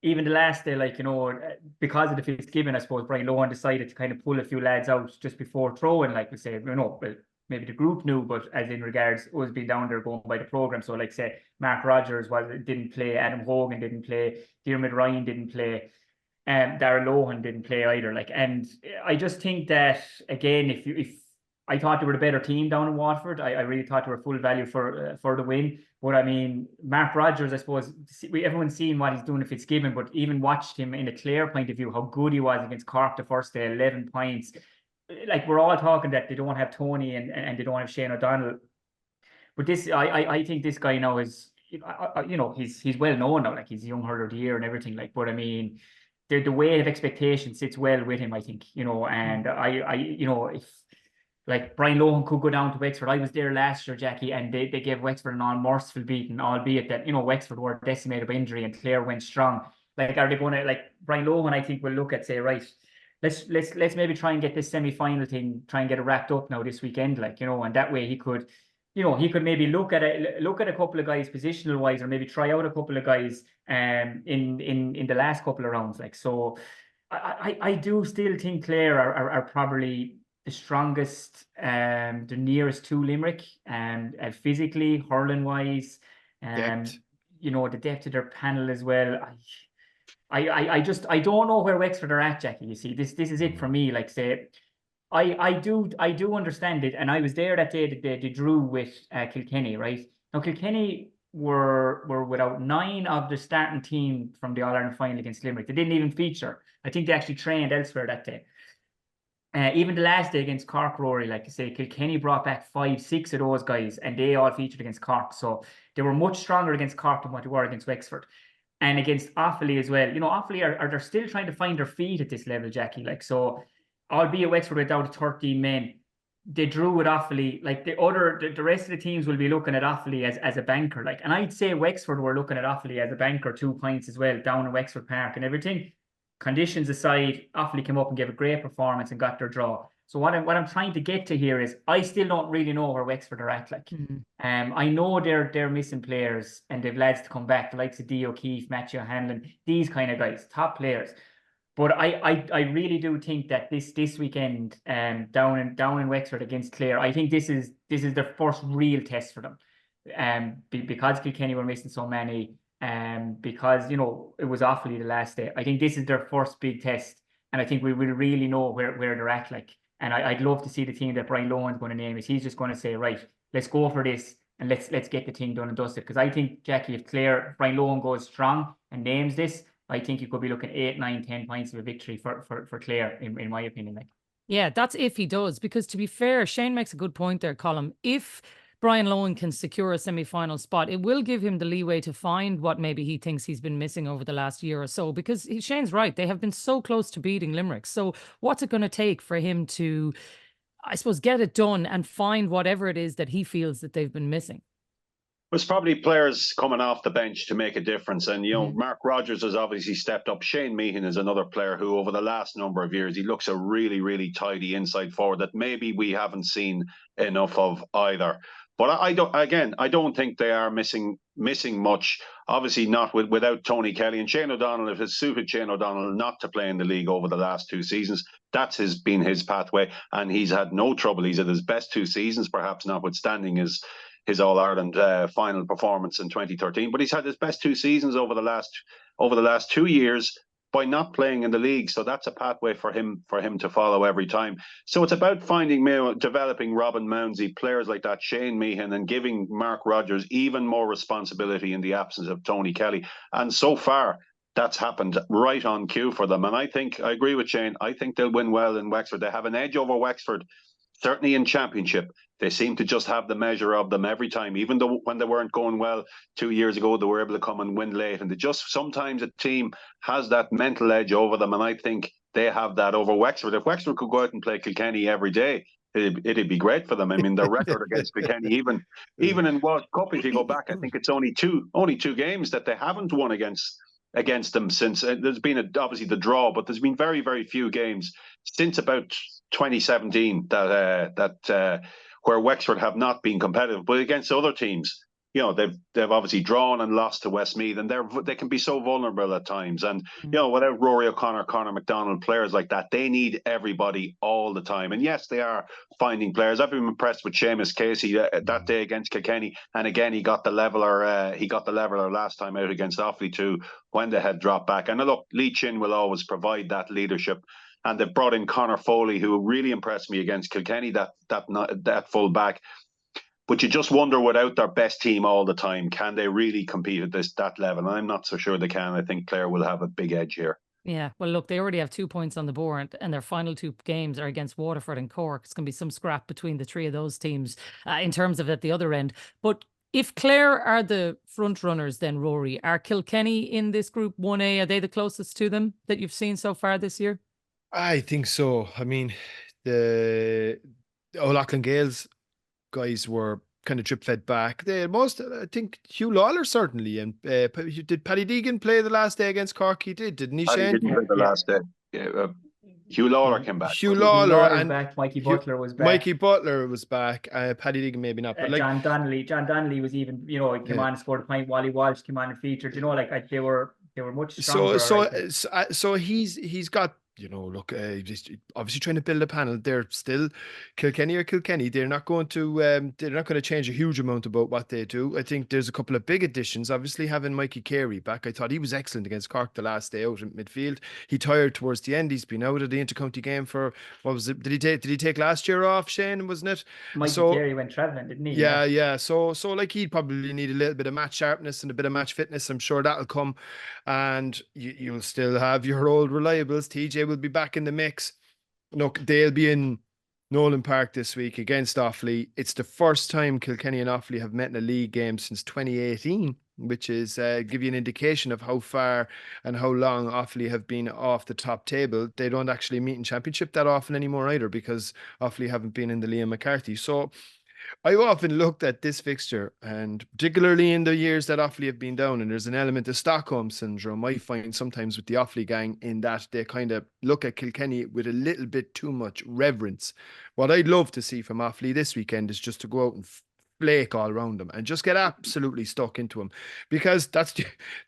even the last day, like, you know, because of the Fitzgibbon, I suppose Brian Lohan decided to kind of pull a few lads out just before throwing, like we say, you know, well, maybe the group knew, but as in regards us being down there going by the programme. So like say Mark Rogers didn't play, Adam Hogan didn't play, Diarmid Ryan didn't play, Darragh Lohan didn't play either. Like, and I just think that, again, if I thought they were a better team down in Waterford, I really thought they were full value for the win. But I mean, Mark Rogers, I suppose, everyone's seen what he's doing if it's given, but even watched him in a Clare point of view, how good he was against Cork the first day, 11 points. Like, we're all talking that they don't have Tony and they don't have Shane O'Donnell. But this, I think this guy now is, you know, he's well known now, like he's Young Hurler of the Year and everything. Like, but I mean, the weight of expectation sits well with him, I think, you know, and I you know, if like Brian Lohan could go down to Wexford. I was there last year, Jacqui, and they gave Wexford an unmerciful beating, albeit that, you know, Wexford were decimated by injury and Clare went strong. Like, are they going to, like, Brian Lohan, I think, will look at, say, right, let's maybe try and get this semi-final thing, try and get it wrapped up now this weekend, like, you know, and that way he could, you know, he could maybe look at a couple of guys positional wise, or maybe try out a couple of guys in the last couple of rounds. Like, so I do still think Clare are probably the strongest, the nearest to Limerick, physically, hurling wise, you know, the depth of their panel as well. I don't know where Wexford are at, Jacqui. You see, this is it for me. Like, say, I do understand it, and I was there that day that they drew with Kilkenny, right? Now Kilkenny were without 9 of the starting team from the All-Ireland final against Limerick. They didn't even feature. I think they actually trained elsewhere that day. Even the last day against Cork, Rory, like you say, Kilkenny brought back 5-6 of those guys, and they all featured against Cork. So they were much stronger against Cork than what they were against Wexford. And against Offaly as well. You know, Offaly are they're still trying to find their feet at this level, Jacqui. Like, so, albeit Wexford without 13 men, they drew with Offaly. Like, the rest of the teams will be looking at Offaly as a banker. Like, and I'd say Wexford were looking at Offaly as a banker, 2 points as well, down in Wexford Park and everything. Conditions aside, Offaly came up and gave a great performance and got their draw. So what I'm trying to get to here is, I still don't really know where Wexford are at. Like, I know they're missing players and they've lads to come back, the likes of Dee O'Keefe, Matthew Hanlon, these kind of guys, top players. But I really do think that this weekend, down in Wexford against Clare, I think this is their first real test for them. Because Kilkenny were missing so many, because, you know, it was awfully the last day. I think this is their first big test, and I think we will really know where they're at. Like, and I'd love to see the team that Brian Lohan's going to name. Is he's just going to say, right, let's go for this and let's get the thing done and dusted. Because I think, Jacqui, if Brian Lohan goes strong and names this, I think you could be looking 8, 9, 10 points of a victory for Clare, in my opinion. Like, yeah, that's if he does. Because to be fair, Shane makes a good point there, Colm. If Brian Lohan can secure a semi-final spot, it will give him the leeway to find what maybe he thinks he's been missing over the last year or so, because Shane's right. They have been so close to beating Limerick. So what's it going to take for him to, I suppose, get it done and find whatever it is that he feels that they've been missing? There's probably players coming off the bench to make a difference. And, you know, Mark Rodgers has obviously stepped up. Shane Meehan is another player who, over the last number of years, he looks a really, really tidy inside forward that maybe we haven't seen enough of either. But I don't think they are missing much. Obviously not without Tony Kelly and Shane O'Donnell. If it suited Shane O'Donnell not to play in the league over the last 2 seasons, that's been his pathway, and he's had no trouble. He's had his best 2 seasons, perhaps notwithstanding his All-Ireland final performance in 2013. But he's had his best 2 seasons over the last 2 years by not playing in the league. So that's a pathway for him to follow every time. So it's about developing Robin Mounsey, players like that, Shane Meehan, and giving Mark Rodgers even more responsibility in the absence of Tony Kelly. And so far, that's happened right on cue for them. And I agree with Shane. I think they'll win well in Wexford. They have an edge over Wexford, certainly in Championship. They seem to just have the measure of them every time. Even though when they weren't going well 2 years ago, they were able to come and win late. And sometimes a team has that mental edge over them. And I think they have that over Wexford. If Wexford could go out and play Kilkenny every day, it'd be great for them. I mean, their record against Kilkenny, even in World Cup, if you go back, I think it's only two games that they haven't won against them since. There's been obviously the draw, but there's been very, very few games since about 2017 that where Wexford have not been competitive. But against other teams, you know, they've obviously drawn and lost to Westmeath, and they can be so vulnerable at times. And you know, without Rory O'Connor, Conor McDonald, players like that, they need everybody all the time. And yes, they are finding players. I've been impressed with Seamus Casey that day against Kilkenny, and again he got the leveler. He got the leveler last time out against Offaly too, when they had dropped back. And look, Lee Chin will always provide that leadership. And they've brought in Conor Foley, who really impressed me against Kilkenny, that full back. But you just wonder, without their best team all the time, can they really compete at that level? And I'm not so sure they can. I think Clare will have a big edge here. Yeah, well, look, they already have 2 points on the board, and their final 2 games are against Waterford and Cork. It's going to be some scrap between the 3 of those teams in terms of at the other end. But if Clare are the front runners, then Rory, are Kilkenny in this Group 1A? Are they the closest to them that you've seen so far this year? I think so. I mean, the O'Loughlin Gales guys were kind of drip fed back. I think Hugh Lawler certainly. And did Paddy Deegan play the last day against Cork? He did, didn't he, Shane? Paddy didn't play the last day. Yeah, Hugh Lawler came back. Hugh Lawler and back. Mikey Butler was back. Mikey Butler was back. Paddy Deegan maybe not. But John Donnelly was even, you know, came on and scored a point. Wally Walsh came on and featured. You know, like they were much stronger. So he's got, you know, look, obviously trying to build a panel. They're still Kilkenny. They're not going to change a huge amount about what they do. I think there's a couple of big additions. Obviously, having Mikey Carey back, I thought he was excellent against Cork the last day out in midfield. He tired towards the end. He's been out of the intercounty game for, what was it? Did he take last year off, Shane? Wasn't it? Mikey Carey went travelling, didn't he? Yeah. So like he'd probably need a little bit of match sharpness and a bit of match fitness. I'm sure that'll come, and you'll still have your old reliables. TJ will be back in the mix. Look, they'll be in Nolan Park this week against Offaly. It's the first time Kilkenny and Offaly have met in a league game since 2018, which is give you an indication of how far and how long Offaly have been off the top table. They don't actually meet in Championship that often anymore either, because Offaly haven't been in the Liam McCarthy. So I've often looked at this fixture, and particularly in the years that Offaly have been down, and there's an element of Stockholm syndrome I find sometimes with the Offaly gang, in that they kind of look at Kilkenny with a little bit too much reverence. What I'd love to see from Offaly this weekend is just to go out and flake all around them and just get absolutely stuck into them, because that's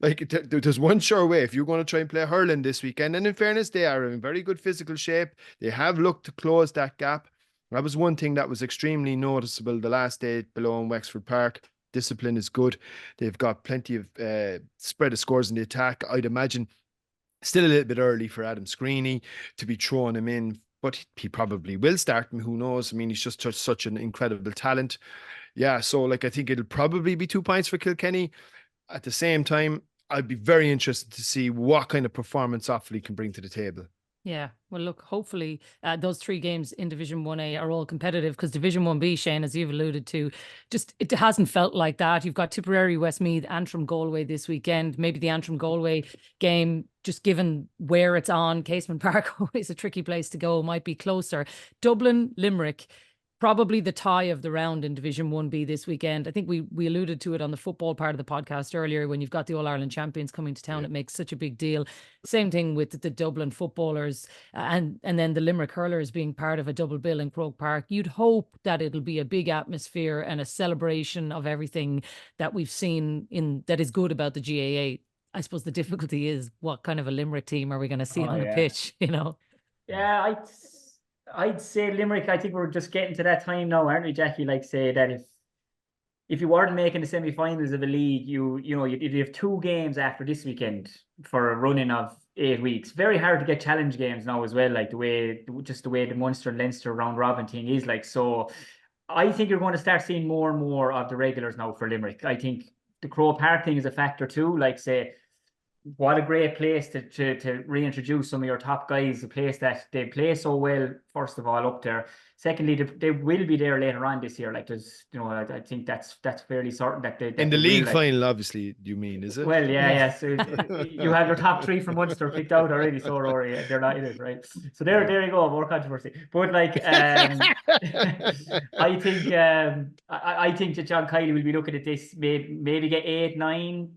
like, there's one sure way. If you're going to try and play hurling this weekend, and in fairness, they are in very good physical shape, they have looked to close that gap. That was one thing that was extremely noticeable the last day below in Wexford Park. discipline is good. They've got plenty of spread of scores in the attack. I'd imagine still a little bit early for Adam Screeney to be throwing him in, but he probably will start him. Who knows? I mean, he's just such an incredible talent. Yeah, so like I think it'll probably be 2 points for Kilkenny. At the same time, I'd be very interested to see what kind of performance Offaly can bring to the table. Yeah, well, look, hopefully those 3 games in Division 1A are all competitive, because Division 1B, Shane, as you've alluded to, just it hasn't felt like that. You've got Tipperary, Westmeath, Antrim, Galway this weekend. Maybe the Antrim Galway game, just given where it's on, Casement Park is a tricky place to go, might be closer. Dublin, Limerick, probably the tie of the round in Division 1B this weekend. I think we alluded to it on the football part of the podcast earlier. When you've got the All-Ireland champions coming to town, it makes such a big deal. Same thing with the Dublin footballers and then the Limerick hurlers being part of a double bill in Croke Park. You'd hope that it'll be a big atmosphere and a celebration of everything that we've seen that is good about the GAA. I suppose the difficulty is, what kind of a Limerick team are we going to see on the pitch, you know? Yeah, I'd say Limerick. I think we're just getting to that time now, aren't we, Jacqui? Like, say that if you weren't making the semi-finals of a league, you have 2 games after this weekend for a running of 8 weeks. Very hard to get challenge games now as well, like the way the Munster and Leinster round robin thing is like. So I think you're going to start seeing more and more of the regulars now for Limerick. I think the Croke Park thing is a factor too. Like, say, what a great place to reintroduce some of your top guys, a place that they play so well, first of all, up there. Secondly, they will be there later on this year. Like, there's, I think that's fairly certain that they... In the league final, obviously, you mean, is it? Well, yeah. So you have your top 3 from Munster picked out already, so Rory, they're not in it, right? So there you go, more controversy. But like, I think that John Kiely will be looking at this, maybe get 8, 9,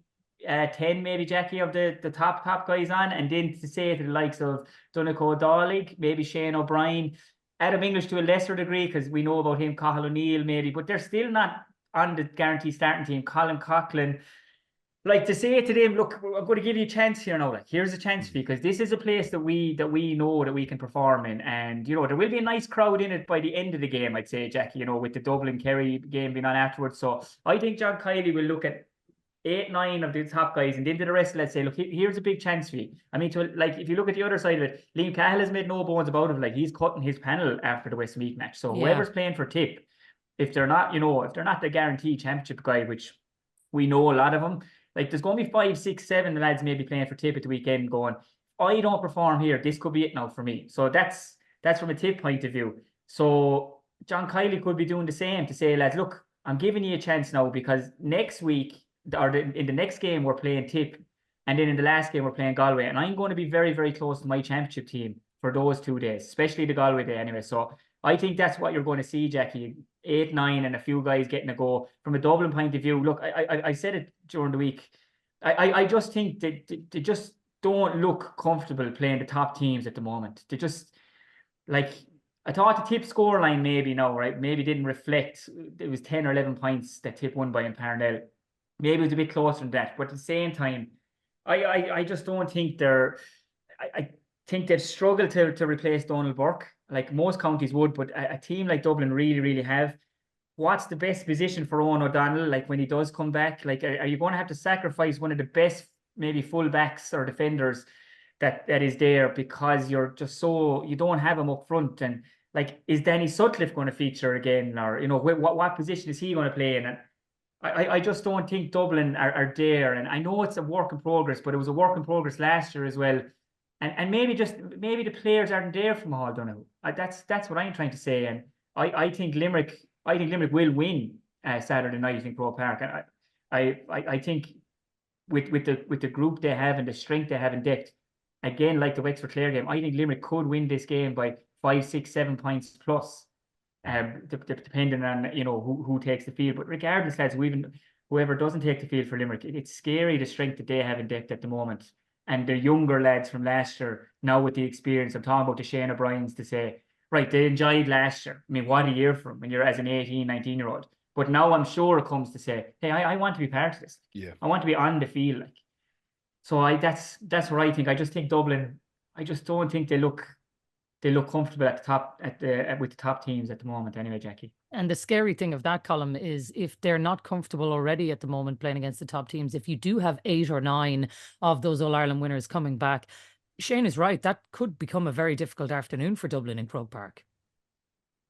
10 maybe, Jacqui, of the top guys on, and then to say to the likes of Donegal Dálaigh, maybe Shane O'Brien, Adam English to a lesser degree, because we know about him, Cathal O'Neill maybe, but they're still not on the guaranteed starting team. Colin Coughlin, like, to say to them, look, I'm going to give you a chance here now, like, here's a chance for you, because this is a place that we know that we can perform in, and there will be a nice crowd in it by the end of the game, I'd say, Jacqui, with the Dublin Kerry game being on afterwards. So I think John Kiely will look at 8, 9 of the top guys, and then to the rest, let's say, look, here's a big chance for you. I mean, if you look at the other side of it, Liam Cahill has made no bones about it. Like, he's cutting his panel after the Westmeath match. So whoever's playing for Tip, if they're not the guaranteed championship guy, which we know a lot of them, like, there's going to be 5, 6, 7 the lads maybe playing for Tip at the weekend going, I don't perform here, this could be it now for me. So that's from a Tip point of view. So John Kiely could be doing the same to say, lads, look, I'm giving you a chance now, because next week, in the next game we're playing Tip, and then in the last game we're playing Galway, and I'm going to be very, very close to my championship team for those 2 days, especially the Galway day anyway. So I think that's what you're going to see, Jacqui. 8, 9 and a few guys getting a go. From a Dublin point of view, look, I said it during the week, I just think they just don't look comfortable playing the top teams at the moment. They just, like, I thought the Tip scoreline maybe didn't reflect, it was 10 or 11 points that Tip won by in Parnell. Maybe it was a bit closer than that, but at the same time, I just don't think I think they've struggled to replace Donald Burke, like most counties would, but a team like Dublin really, really have. What's the best position for Owen O'Donnell, like, when he does come back? Like, are you going to have to sacrifice one of the best, maybe, full-backs or defenders that is there, because you're just you don't have him up front? And, like, is Danny Sutcliffe going to feature again, or, what position is he going to play in? And I just don't think Dublin are there. And I know it's a work in progress, but it was a work in progress last year as well. And maybe the players aren't there from all done out. That's what I'm trying to say. And I think Limerick will win Saturday night in Croke Park. And I think with the group they have and the strength they have in depth, again, like the Wexford Clare game, I think Limerick could win this game by 5, 6, 7 points plus. Depending on who takes the field, but regardless, lads, whoever doesn't take the field for Limerick, it's scary the strength that they have in depth at the moment, and the younger lads from last year now with the experience. I'm talking about the Shane O'Briens, to say, right, they enjoyed last year. I mean, what a year for them when you're as an 18, 19-year-old. But now I'm sure it comes to say, hey, I want to be part of this. Yeah, I want to be on the field, like. So that's what I think. I just think Dublin, I just don't think they look they look comfortable at the top with the top teams at the moment. Anyway, Jacqui. And the scary thing of that column is if they're not comfortable already at the moment playing against the top teams, if you do have 8 or 9 of those All-Ireland winners coming back, Shane is right. That could become a very difficult afternoon for Dublin in Croke Park.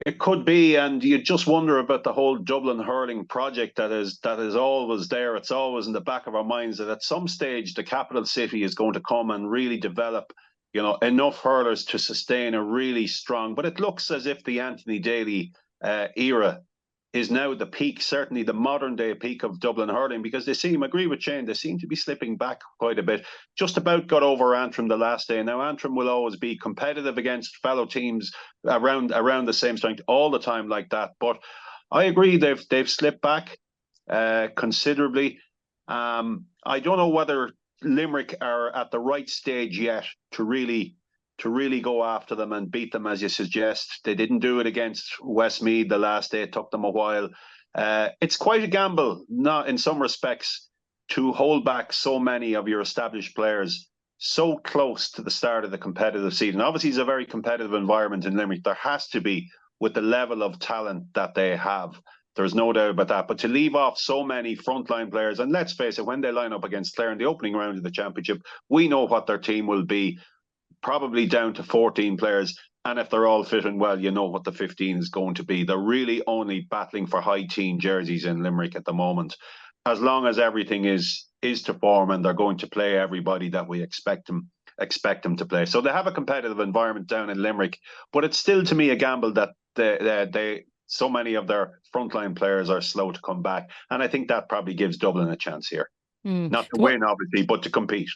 It could be, and you just wonder about the whole Dublin hurling project that is always there. It's always in the back of our minds that at some stage the capital city is going to come and really develop, enough hurlers to sustain a really strong. But it looks as if the Anthony Daly era is now the peak, certainly the modern day peak of Dublin hurling, because agree with Shane, they seem to be slipping back quite a bit. Just about got over Antrim the last day. Now Antrim will always be competitive against fellow teams around the same strength all the time like that. But I agree they've slipped back considerably. I don't know whether Limerick are at the right stage yet to really go after them and beat them, as you suggest. They didn't do it against Westmeath the last day. It took them a while. It's quite a gamble, not in some respects, to hold back so many of your established players so close to the start of the competitive season. Obviously, it's a very competitive environment in Limerick. There has to be, with the level of talent that they have. There's no doubt about that. But to leave off so many frontline players, and let's face it, when they line up against Clare in the opening round of the championship, we know what their team will be. Probably down to 14 players, and if they're all fit and well, you know what the 15 is going to be. They're really only battling for high team jerseys in Limerick at the moment. As long as everything is to form and they're going to play everybody that we expect them to play. So they have a competitive environment down in Limerick, but it's still to me a gamble that they so many of their frontline players are slow to come back, and I think that probably gives Dublin a chance here. Not to win, obviously, but to compete.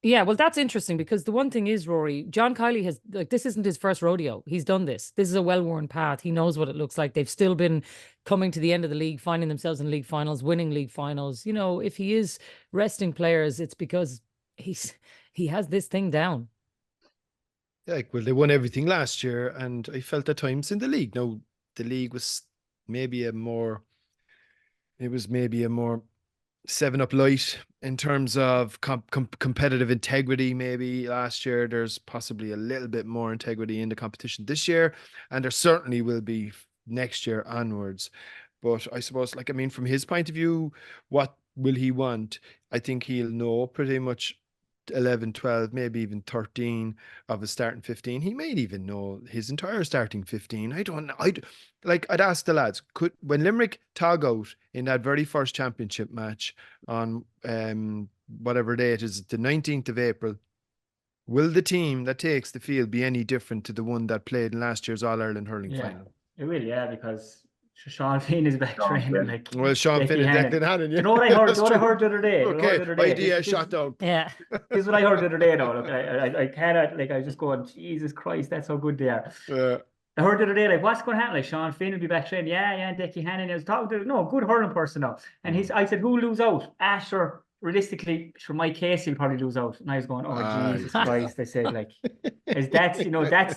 Yeah, well, that's interesting because the one thing is, Rory, John Kiely has, this isn't his first rodeo. He's done this. This is a well-worn path. He knows what it looks like. They've still been coming to the end of the league, finding themselves in league finals, winning league finals. If he is resting players, it's because he has this thing down. Well, they won everything last year, and I felt at times in the league. Now, the league was maybe a more 7-up light in terms of competitive integrity. Maybe last year there's possibly a little bit more integrity in the competition this year, and there certainly will be next year onwards. But I suppose, from his point of view, what will he want? I think he'll know pretty much 11, 12, maybe even 13 of his starting 15. He might even know his entire starting 15. I don't know. I'd ask the lads, when Limerick tog out in that very first championship match on whatever day it is, the 19th of April, will the team that takes the field be any different to the one that played in last year's All-Ireland hurling final? It will, because Sean Finn is back training. Well, Sean Finn and Declan Hannon. You know what I heard? What I heard the other day? Okay, idea shot down. Yeah. This is what I heard the other day, though. Look, I cannot, I was just going, Jesus Christ, that's how good they are. I heard the other day, what's going to happen? Sean Finn will be back training. Yeah, Jacqui Hannon. I was talking to good hurling person now. And I said, who will lose out? Sure, realistically, Mike Casey will probably lose out. And I was going, Jesus Christ. I said,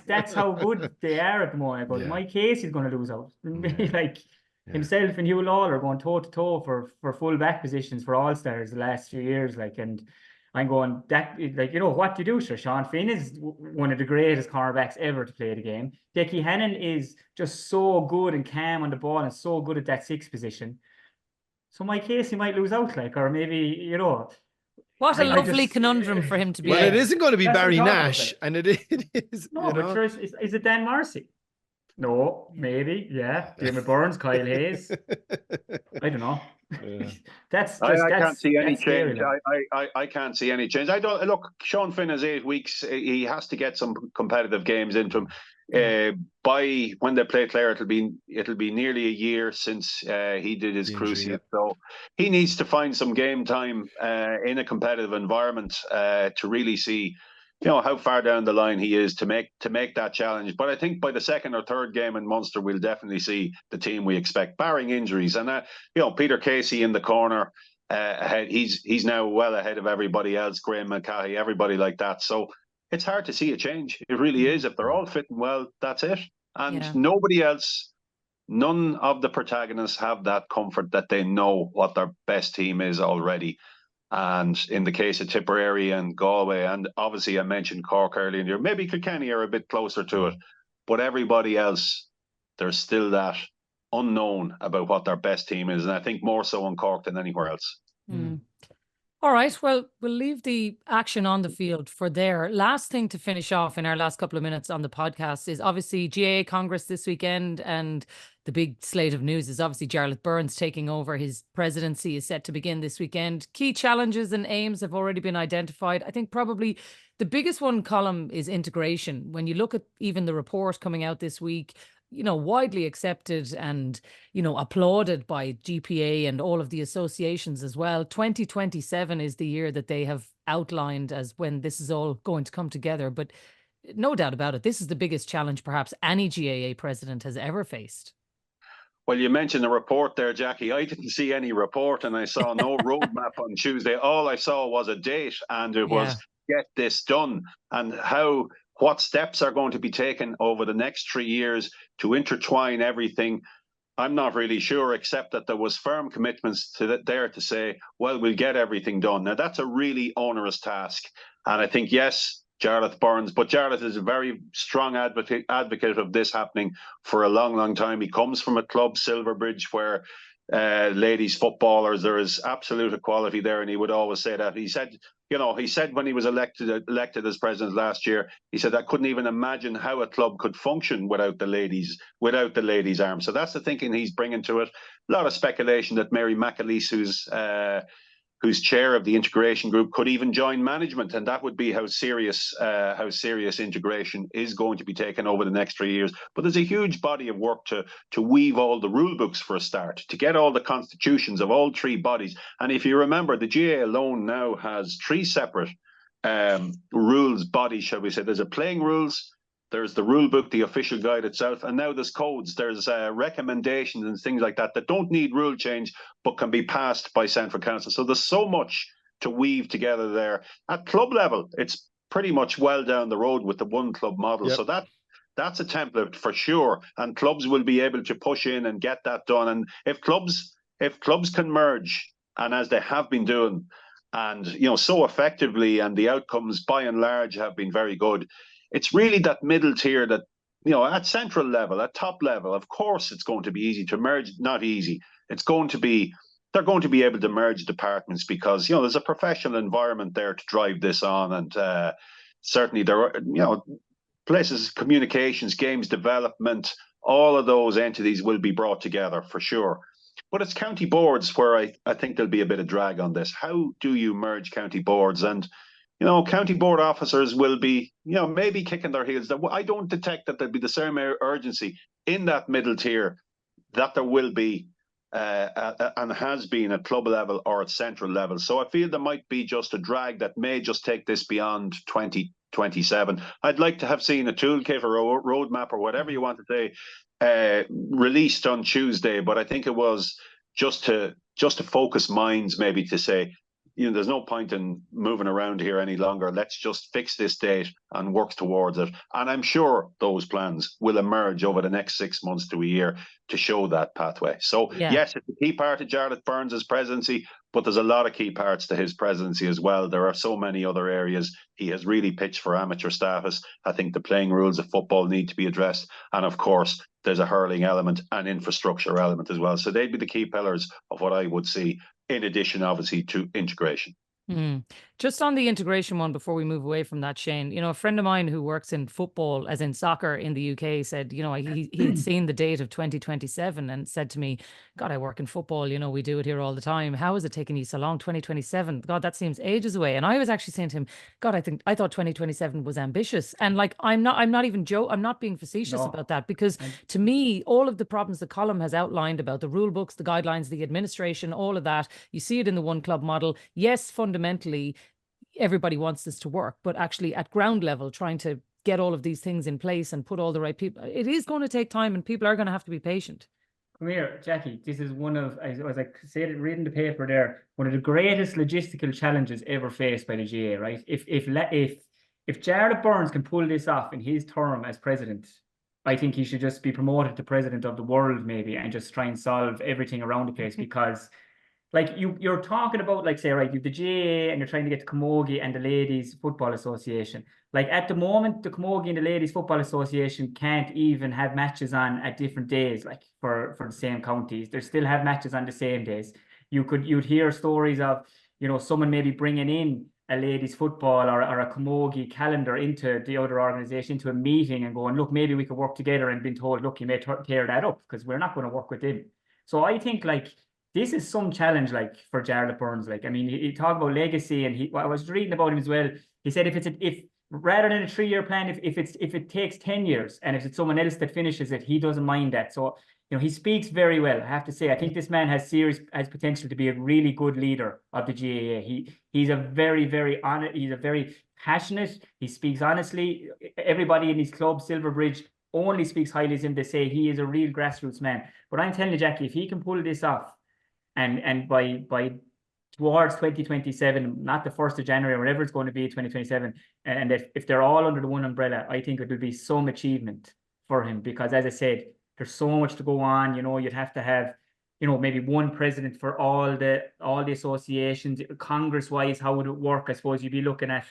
that's how good they are at the moment. But Mike Casey's going to lose out. Himself and Hugh Lawler are going toe to toe for full back positions for All-Stars the last few years. And I'm going, what do you do, sir? Sean Finn is one of the greatest cornerbacks ever to play the game. Jacqui Hannon is just so good and calm on the ball and so good at that 6th position. So Mike Casey might lose out, or maybe, What a lovely conundrum for him to be. Well, it isn't going to be Barry Nash, and it is. No, but sure, is it Dan Marcy? No, maybe, yeah. David Burns, Kyle Hayes. I don't know. I can't see any change. I can't see any change. I don't look. Sean Finn has 8 weeks. He has to get some competitive games into him. By when they play Clare, it'll be nearly a year since he did his cruciate. So he needs to find some game time in a competitive environment to really see, how far down the line he is to make that challenge. But I think by the 2nd or 3rd game in Munster, we'll definitely see the team we expect, barring injuries. And Peter Casey in the corner, he's now well ahead of everybody else. Graham McCahey, everybody like that. So it's hard to see a change. It really is. If they're all fit and well, that's it. And nobody else, none of the protagonists have that comfort that they know what their best team is already. And in the case of Tipperary and Galway, and obviously I mentioned Cork earlier in the year, maybe Kilkenny are a bit closer to it, but everybody else, there's still that unknown about what their best team is. And I think more so in Cork than anywhere else. All right. Well, we'll leave the action on the field for there. Last thing to finish off in our last couple of minutes on the podcast is obviously GAA Congress this weekend, and the big slate of news is obviously Jarlath Burns taking over. His presidency is set to begin this weekend. Key challenges and aims have already been identified. I think probably the biggest one, Colm, is integration. When you look at even the report coming out this week, widely accepted and, applauded by GPA and all of the associations as well. 2027 is the year that they have outlined as when this is all going to come together. But no doubt about it, this is the biggest challenge perhaps any GAA president has ever faced. Well, you mentioned the report there, Jacqui. I didn't see any report and I saw no roadmap on Tuesday. All I saw was a date, and it was get this done, and what steps are going to be taken over the next 3 years to intertwine everything. I'm not really sure, except that there was firm commitments there to say, well, we'll get everything done. Now, that's a really onerous task. And I think, yes, Jarlath Burns, but Jarlath is a very strong advocate of this happening for a long, long time. He comes from a club, Silverbridge, where ladies footballers, there is absolute equality there, and he would always say that. He said when he was elected as president last year, he said, I couldn't even imagine how a club could function without the ladies' arm. So that's the thinking he's bringing to it. A lot of speculation that Mary McAleese, who's chair of the integration group, could even join management, and that would be how serious integration is going to be taken over the next 3 years. But there's a huge body of work to weave all the rule books for a start, to get all the constitutions of all three bodies. And if you remember, the GAA alone now has 3 separate rules bodies, shall we say. There's a playing rules, there's the rule book, the official guide itself, and now there's codes, there's recommendations and things like that don't need rule change, but can be passed by Central Council. So there's so much to weave together there. At club level, it's pretty much well down the road with the one club model. Yep. So that's a template for sure. And clubs will be able to push in and get that done. And if clubs can merge, and as they have been doing, and so effectively, and the outcomes by and large have been very good, it's really that middle tier that, at central level, at top level, of course, it's going to be easy to merge. Not easy. They're going to be able to merge departments because, there's a professional environment there to drive this on. And certainly there are, places, communications, games development, all of those entities will be brought together for sure. But it's county boards where I think there'll be a bit of drag on this. How do you merge county boards? And county board officers will be, maybe kicking their heels. I don't detect that there'll be the same urgency in that middle tier that there will be and has been at club level or at central level. So I feel there might be just a drag that may just take this beyond 2027. I'd like to have seen a toolkit or a roadmap or whatever you want to say released on Tuesday, but I think it was just to focus minds, maybe to say, there's no point in moving around here any longer. Let's just fix this date and work towards it. And I'm sure those plans will emerge over the next 6 months to a year to show that pathway. So, yes, it's a key part of Jarlath Burns' presidency, but there's a lot of key parts to his presidency as well. There are so many other areas. He has really pitched for amateur status. I think the playing rules of football need to be addressed. And, of course, there's a hurling element and infrastructure element as well. So they'd be the key pillars of what I would see, in addition, obviously, to integration. Just on the integration one, before we move away from that, Shane, a friend of mine who works in football, as in soccer in the UK, said, he'd seen the date of 2027 and said to me, God, I work in football, we do it here all the time. How is it taking you so long? 2027? God, that seems ages away. And I was actually saying to him, God, I thought 2027 was ambitious. And I'm not being facetious about that, because to me, all of the problems that Colm has outlined about the rule books, the guidelines, the administration, all of that, you see it in the one club model. Yes, fundamentally, everybody wants this to work, but actually at ground level, trying to get all of these things in place and put all the right people, it is going to take time, and people are going to have to be patient. Come here, Jacqui. This is one of, as I said, reading the paper there, one of the greatest logistical challenges ever faced by the GAA. Right? If Jarlath Burns can pull this off in his term as president, I think he should just be promoted to president of the world, maybe, and just try and solve everything around the place, because like you're talking about, like, say, right, you've the GAA and you're trying to get the Camogie and the Ladies Football Association. Like at the moment, the Camogie and the Ladies Football Association can't even have matches on at different days, like for the same counties. They still have matches on the same days. You'd hear stories of, someone maybe bringing in a ladies football or a Camogie calendar into the other organisation, into a meeting, and going, look, maybe we could work together, and being told, look, you may tear that up because we're not going to work with them. So I think, like, this is some challenge, like, for Jarlath Burns. Like, I mean, he talked about legacy, and I was reading about him as well. He said if rather than a 3-year plan, if it takes 10 years, and if it's someone else that finishes it, he doesn't mind that. So, he speaks very well. I have to say, I think this man has potential to be a really good leader of the GAA. He's a very, very honest. He's a very passionate. He speaks honestly. Everybody in his club, Silverbridge, only speaks highly of him. They say he is a real grassroots man. But I'm telling you, Jacqui, if he can pull this off, and by towards 2027, not the 1st of January, or whatever it's going to be, 2027, and if they're all under the one umbrella, I think it will be some achievement for him, because, as I said, there's so much to go on. You'd have to have, maybe one president for all the associations. Congress-wise, how would it work? I suppose you'd be looking at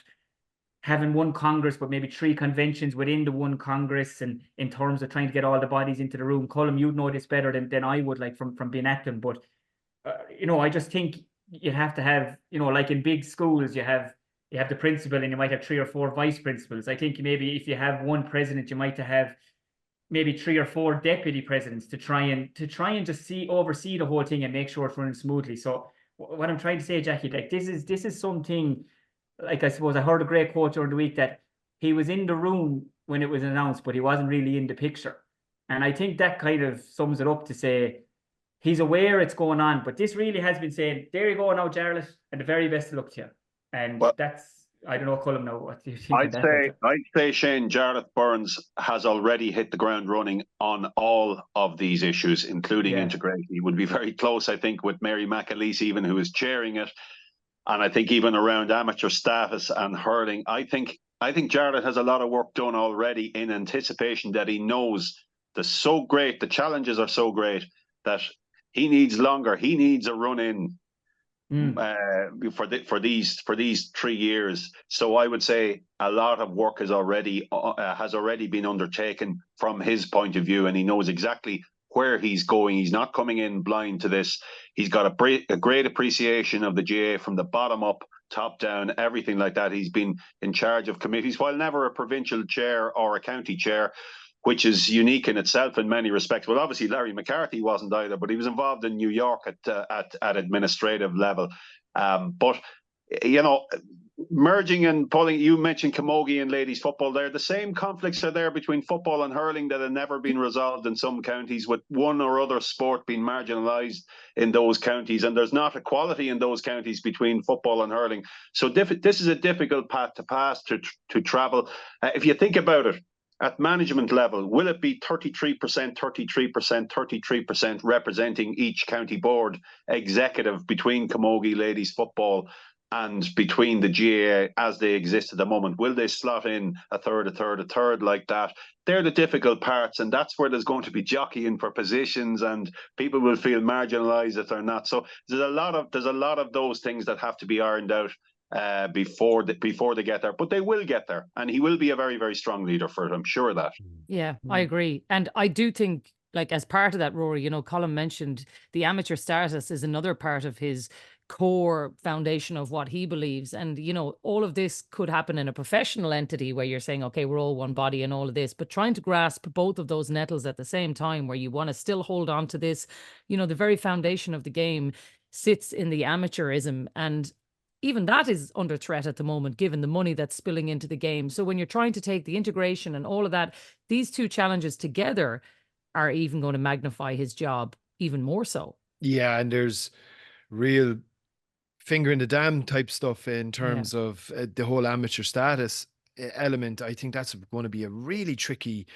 having one Congress, but maybe 3 conventions within the one Congress, and in terms of trying to get all the bodies into the room. Colm, you'd know this better than I would, like, from being at them. But, I just think you'd have to have, like in big schools, you have the principal, and you might have 3 or 4 vice principals. I think maybe if you have one president, you might have maybe 3 or 4 deputy presidents to try and just oversee the whole thing and make sure it's running smoothly. So what I'm trying to say, Jacqui, like, this is something, like, I suppose I heard a great quote during the week that he was in the room when it was announced, but he wasn't really in the picture. And I think that kind of sums it up, to say he's aware it's going on, but this really has been saying, there you go now, Jarlath, and the very best of luck to you. And that's, I don't know, Colm, now, what do you think? I'd say Shane, Jarlath Burns has already hit the ground running on all of these issues, including integration. He would be very close, I think, with Mary McAleese, even, who is chairing it. And I think even around amateur status and hurling, I think Jarlath has a lot of work done already, in anticipation that he knows the challenges are so great that he needs longer. He needs a run in for these 3 years. So I would say a lot of work has already been undertaken from his point of view, and he knows exactly where he's going. He's not coming in blind to this. He's got a great appreciation of the GAA from the bottom up, top down, everything like that. He's been in charge of committees, while never a provincial chair or a county chair, which is unique in itself in many respects. Well, obviously Larry McCarthy wasn't either, but he was involved in New York at administrative level. But merging and pulling, you mentioned Camogie and ladies football there. The same conflicts are there between football and hurling that have never been resolved in some counties, with one or other sport being marginalised in those counties. And there's not equality in those counties between football and hurling. So this is a difficult path to pass, to travel. If you think about it, at management level, will it be 33%, 33%, 33% representing each county board executive between Camogie ladies football and between the GAA as they exist at the moment? Will they slot in a third like that? They're the difficult parts, and that's where there's going to be jockeying for positions, and people will feel marginalised if they're not. So there's a lot of those things that have to be ironed out before they get there, but they will get there, and he will be a very, very strong leader for it. I'm sure of that. Yeah, I agree, and I do think, like, as part of that, Rory, Colm mentioned the amateur status is another part of his core foundation of what he believes, and all of this could happen in a professional entity where you're saying, okay, we're all one body and all of this, but trying to grasp both of those nettles at the same time, where you want to still hold on to this, the very foundation of the game sits in the amateurism, and even that is under threat at the moment, given the money that's spilling into the game. So when you're trying to take the integration and all of that, these two challenges together are even going to magnify his job even more so. Yeah, and there's real finger in the dam type stuff in terms of the whole amateur status element. I think that's going to be a really tricky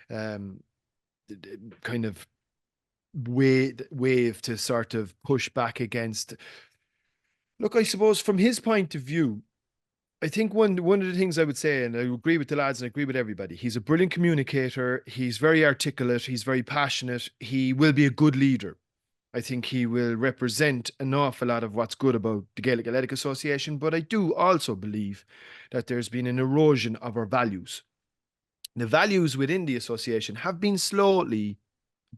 kind of wave to sort of push back against. Look, I suppose from his point of view, I think one of the things I would say, and I agree with the lads and I agree with everybody, he's a brilliant communicator. He's very articulate. He's very passionate. He will be a good leader. I think he will represent an awful lot of what's good about the Gaelic Athletic Association, but I do also believe that there's been an erosion of our values. The values within the association have been slowly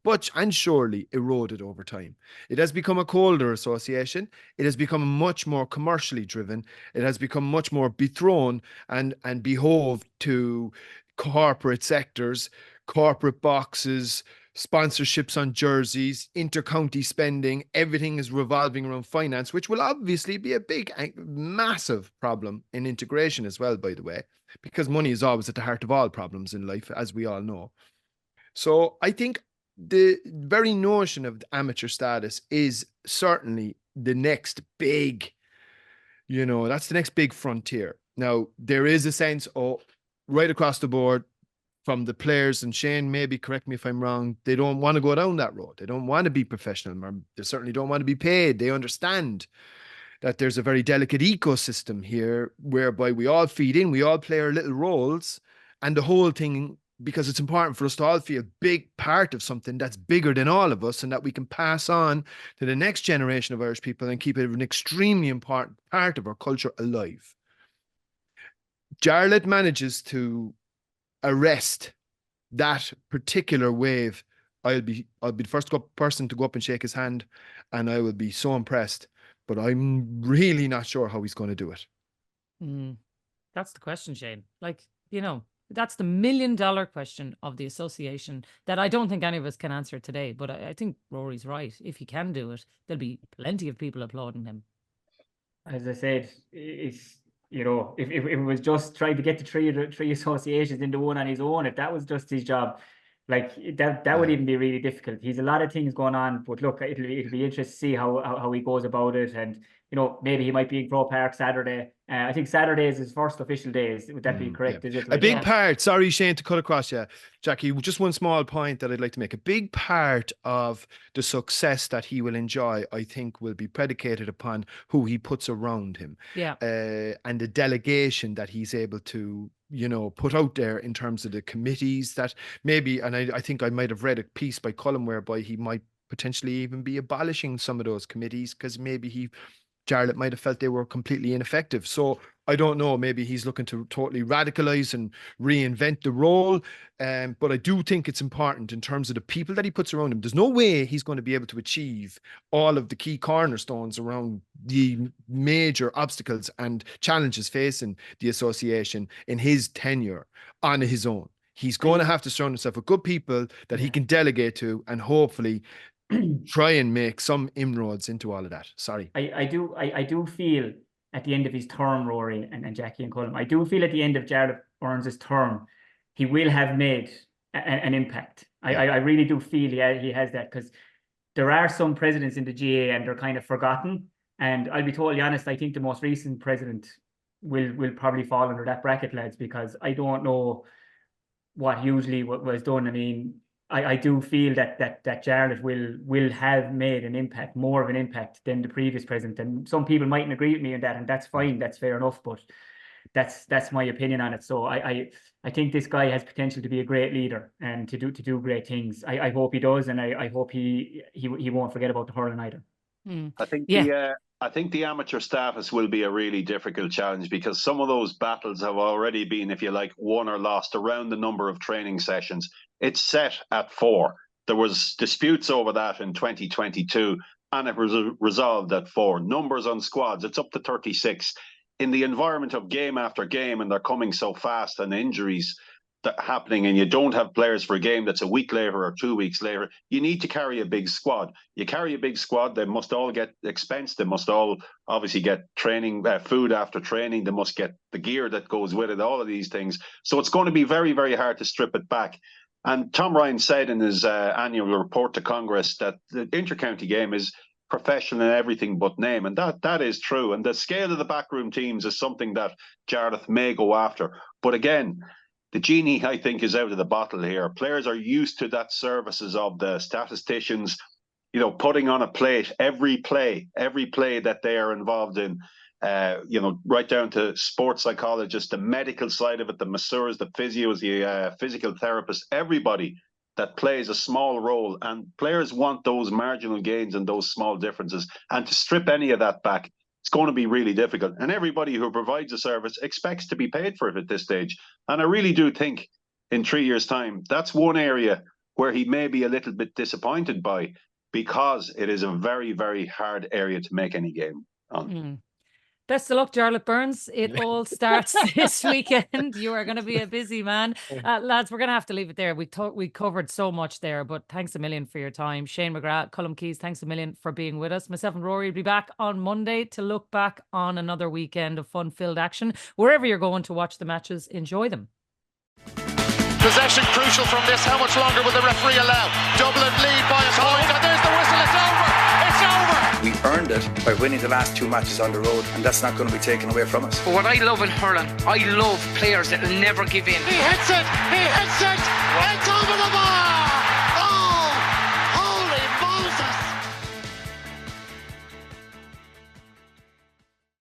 but and surely eroded over time. It has become a colder association. It has become much more commercially driven. It has become much more bethrown and behoved to corporate sectors, corporate boxes, sponsorships on jerseys, intercounty spending. Everything is revolving around finance, which will obviously be a big, massive problem in integration as well, by the way, because money is always at the heart of all problems in life, as we all know. So I think the very notion of the amateur status is certainly the next big, that's the next big frontier. Now, there is a sense, right across the board from the players, and Shane, maybe correct me if I'm wrong, they don't want to go down that road. They don't want to be professional. Or they certainly don't want to be paid. They understand that there's a very delicate ecosystem here whereby we all feed in, we all play our little roles, and the whole thing, because it's important for us to all feel a big part of something that's bigger than all of us and that we can pass on to the next generation of Irish people and keep it an extremely important part of our culture alive. Jarlath manages to arrest that particular wave. I'll be the first person to go up and shake his hand, and I will be so impressed, but I'm really not sure how he's going to do it. That's the question, Shane. That's the $1 million question of the association that I don't think any of us can answer today. But I think Rory's right. If he can do it, there'll be plenty of people applauding him. As I said, if it was just trying to get the three associations into one on his own, if that was just his job, that would even be really difficult. He's a lot of things going on, but look, it'll be interesting to see how he goes about it, and maybe he might be in Croke Park Saturday. I think Saturday is his first official day. Would that be correct? Yeah. Is it a big part? Sorry, Shane, to cut across you, Jacqui. Just one small point that I'd like to make. A big part of the success that he will enjoy, I think, will be predicated upon who he puts around him. Yeah. And the delegation that he's able to put out there in terms of the committees that maybe, and I think I might have read a piece by Colin whereby he might potentially even be abolishing some of those committees because maybe Jarlath might have felt they were completely ineffective. So I don't know, maybe he's looking to totally radicalize and reinvent the role. But I do think it's important in terms of the people that he puts around him. There's no way he's going to be able to achieve all of the key cornerstones around the major obstacles and challenges facing the association in his tenure on his own. He's going to have to surround himself with good people that he can delegate to, and hopefully try and make some inroads into all of that. Sorry. I do feel at the end of his term, Rory and Jacqui and Colin, I do feel at the end of Jarlath Burns' term, he will have made an impact. I really do feel he has that, because there are some presidents in the GAA and they're kind of forgotten. And I'll be totally honest, I think the most recent president will probably fall under that bracket, lads, because I don't know what usually was done. I mean, I do feel that Jarlath will have made an impact, more of an impact than the previous president. And some people mightn't agree with me on that, and that's fine, that's fair enough, but that's my opinion on it. So I think this guy has potential to be a great leader and to do great things. I hope he does, and I hope he won't forget about the hurling either. I think the amateur status will be a really difficult challenge, because some of those battles have already been, if you like, won or lost around the number of training sessions. It's set at 4. There was disputes over that in 2022, and it was resolved at 4. Numbers on squads, it's up to 36. In the environment of game after game, and they're coming so fast, and injuries that happening, and you don't have players for a game that's a week later or 2 weeks later, you need to carry a big squad. You carry a big squad, they must all get expensed, they must all obviously get training, food after training, they must get the gear that goes with it, all of these things. So it's going to be very, very hard to strip it back. And Tom Ryan said in his annual report to Congress that the intercounty game is professional in everything but name, and that is true. And the scale of the backroom teams is something that Jarlath may go after. But again, the genie, I think, is out of the bottle here. Players are used to that services of the statisticians, putting on a plate every play that they are involved in, right down to sports psychologists, the medical side of it, the masseurs, the physios, the physical therapists, everybody that plays a small role, and players want those marginal gains and those small differences, and to strip any of that back, it's going to be really difficult. And everybody who provides a service expects to be paid for it at this stage. And I really do think in 3 years' time, that's one area where he may be a little bit disappointed by, because it is a very, very hard area to make any game on. Best of luck, Jarlath Burns. It all starts this weekend. You are going to be a busy man. Lads, we're going to have to leave it there. We covered so much there, but thanks a million for your time. Shane McGrath, Colm Keys, thanks a million for being with us. Myself and Rory will be back on Monday to look back on another weekend of fun-filled action. Wherever you're going to watch the matches, enjoy them. Possession crucial from this. How much longer will the referee allow? Dublin lead by a point, and there's the whistle. It's over. It's over. We earned it by winning the last 2 matches on the road, and that's not going to be taken away from us. But what I love in hurling, I love players that will never give in. He hits it. It's over the bar.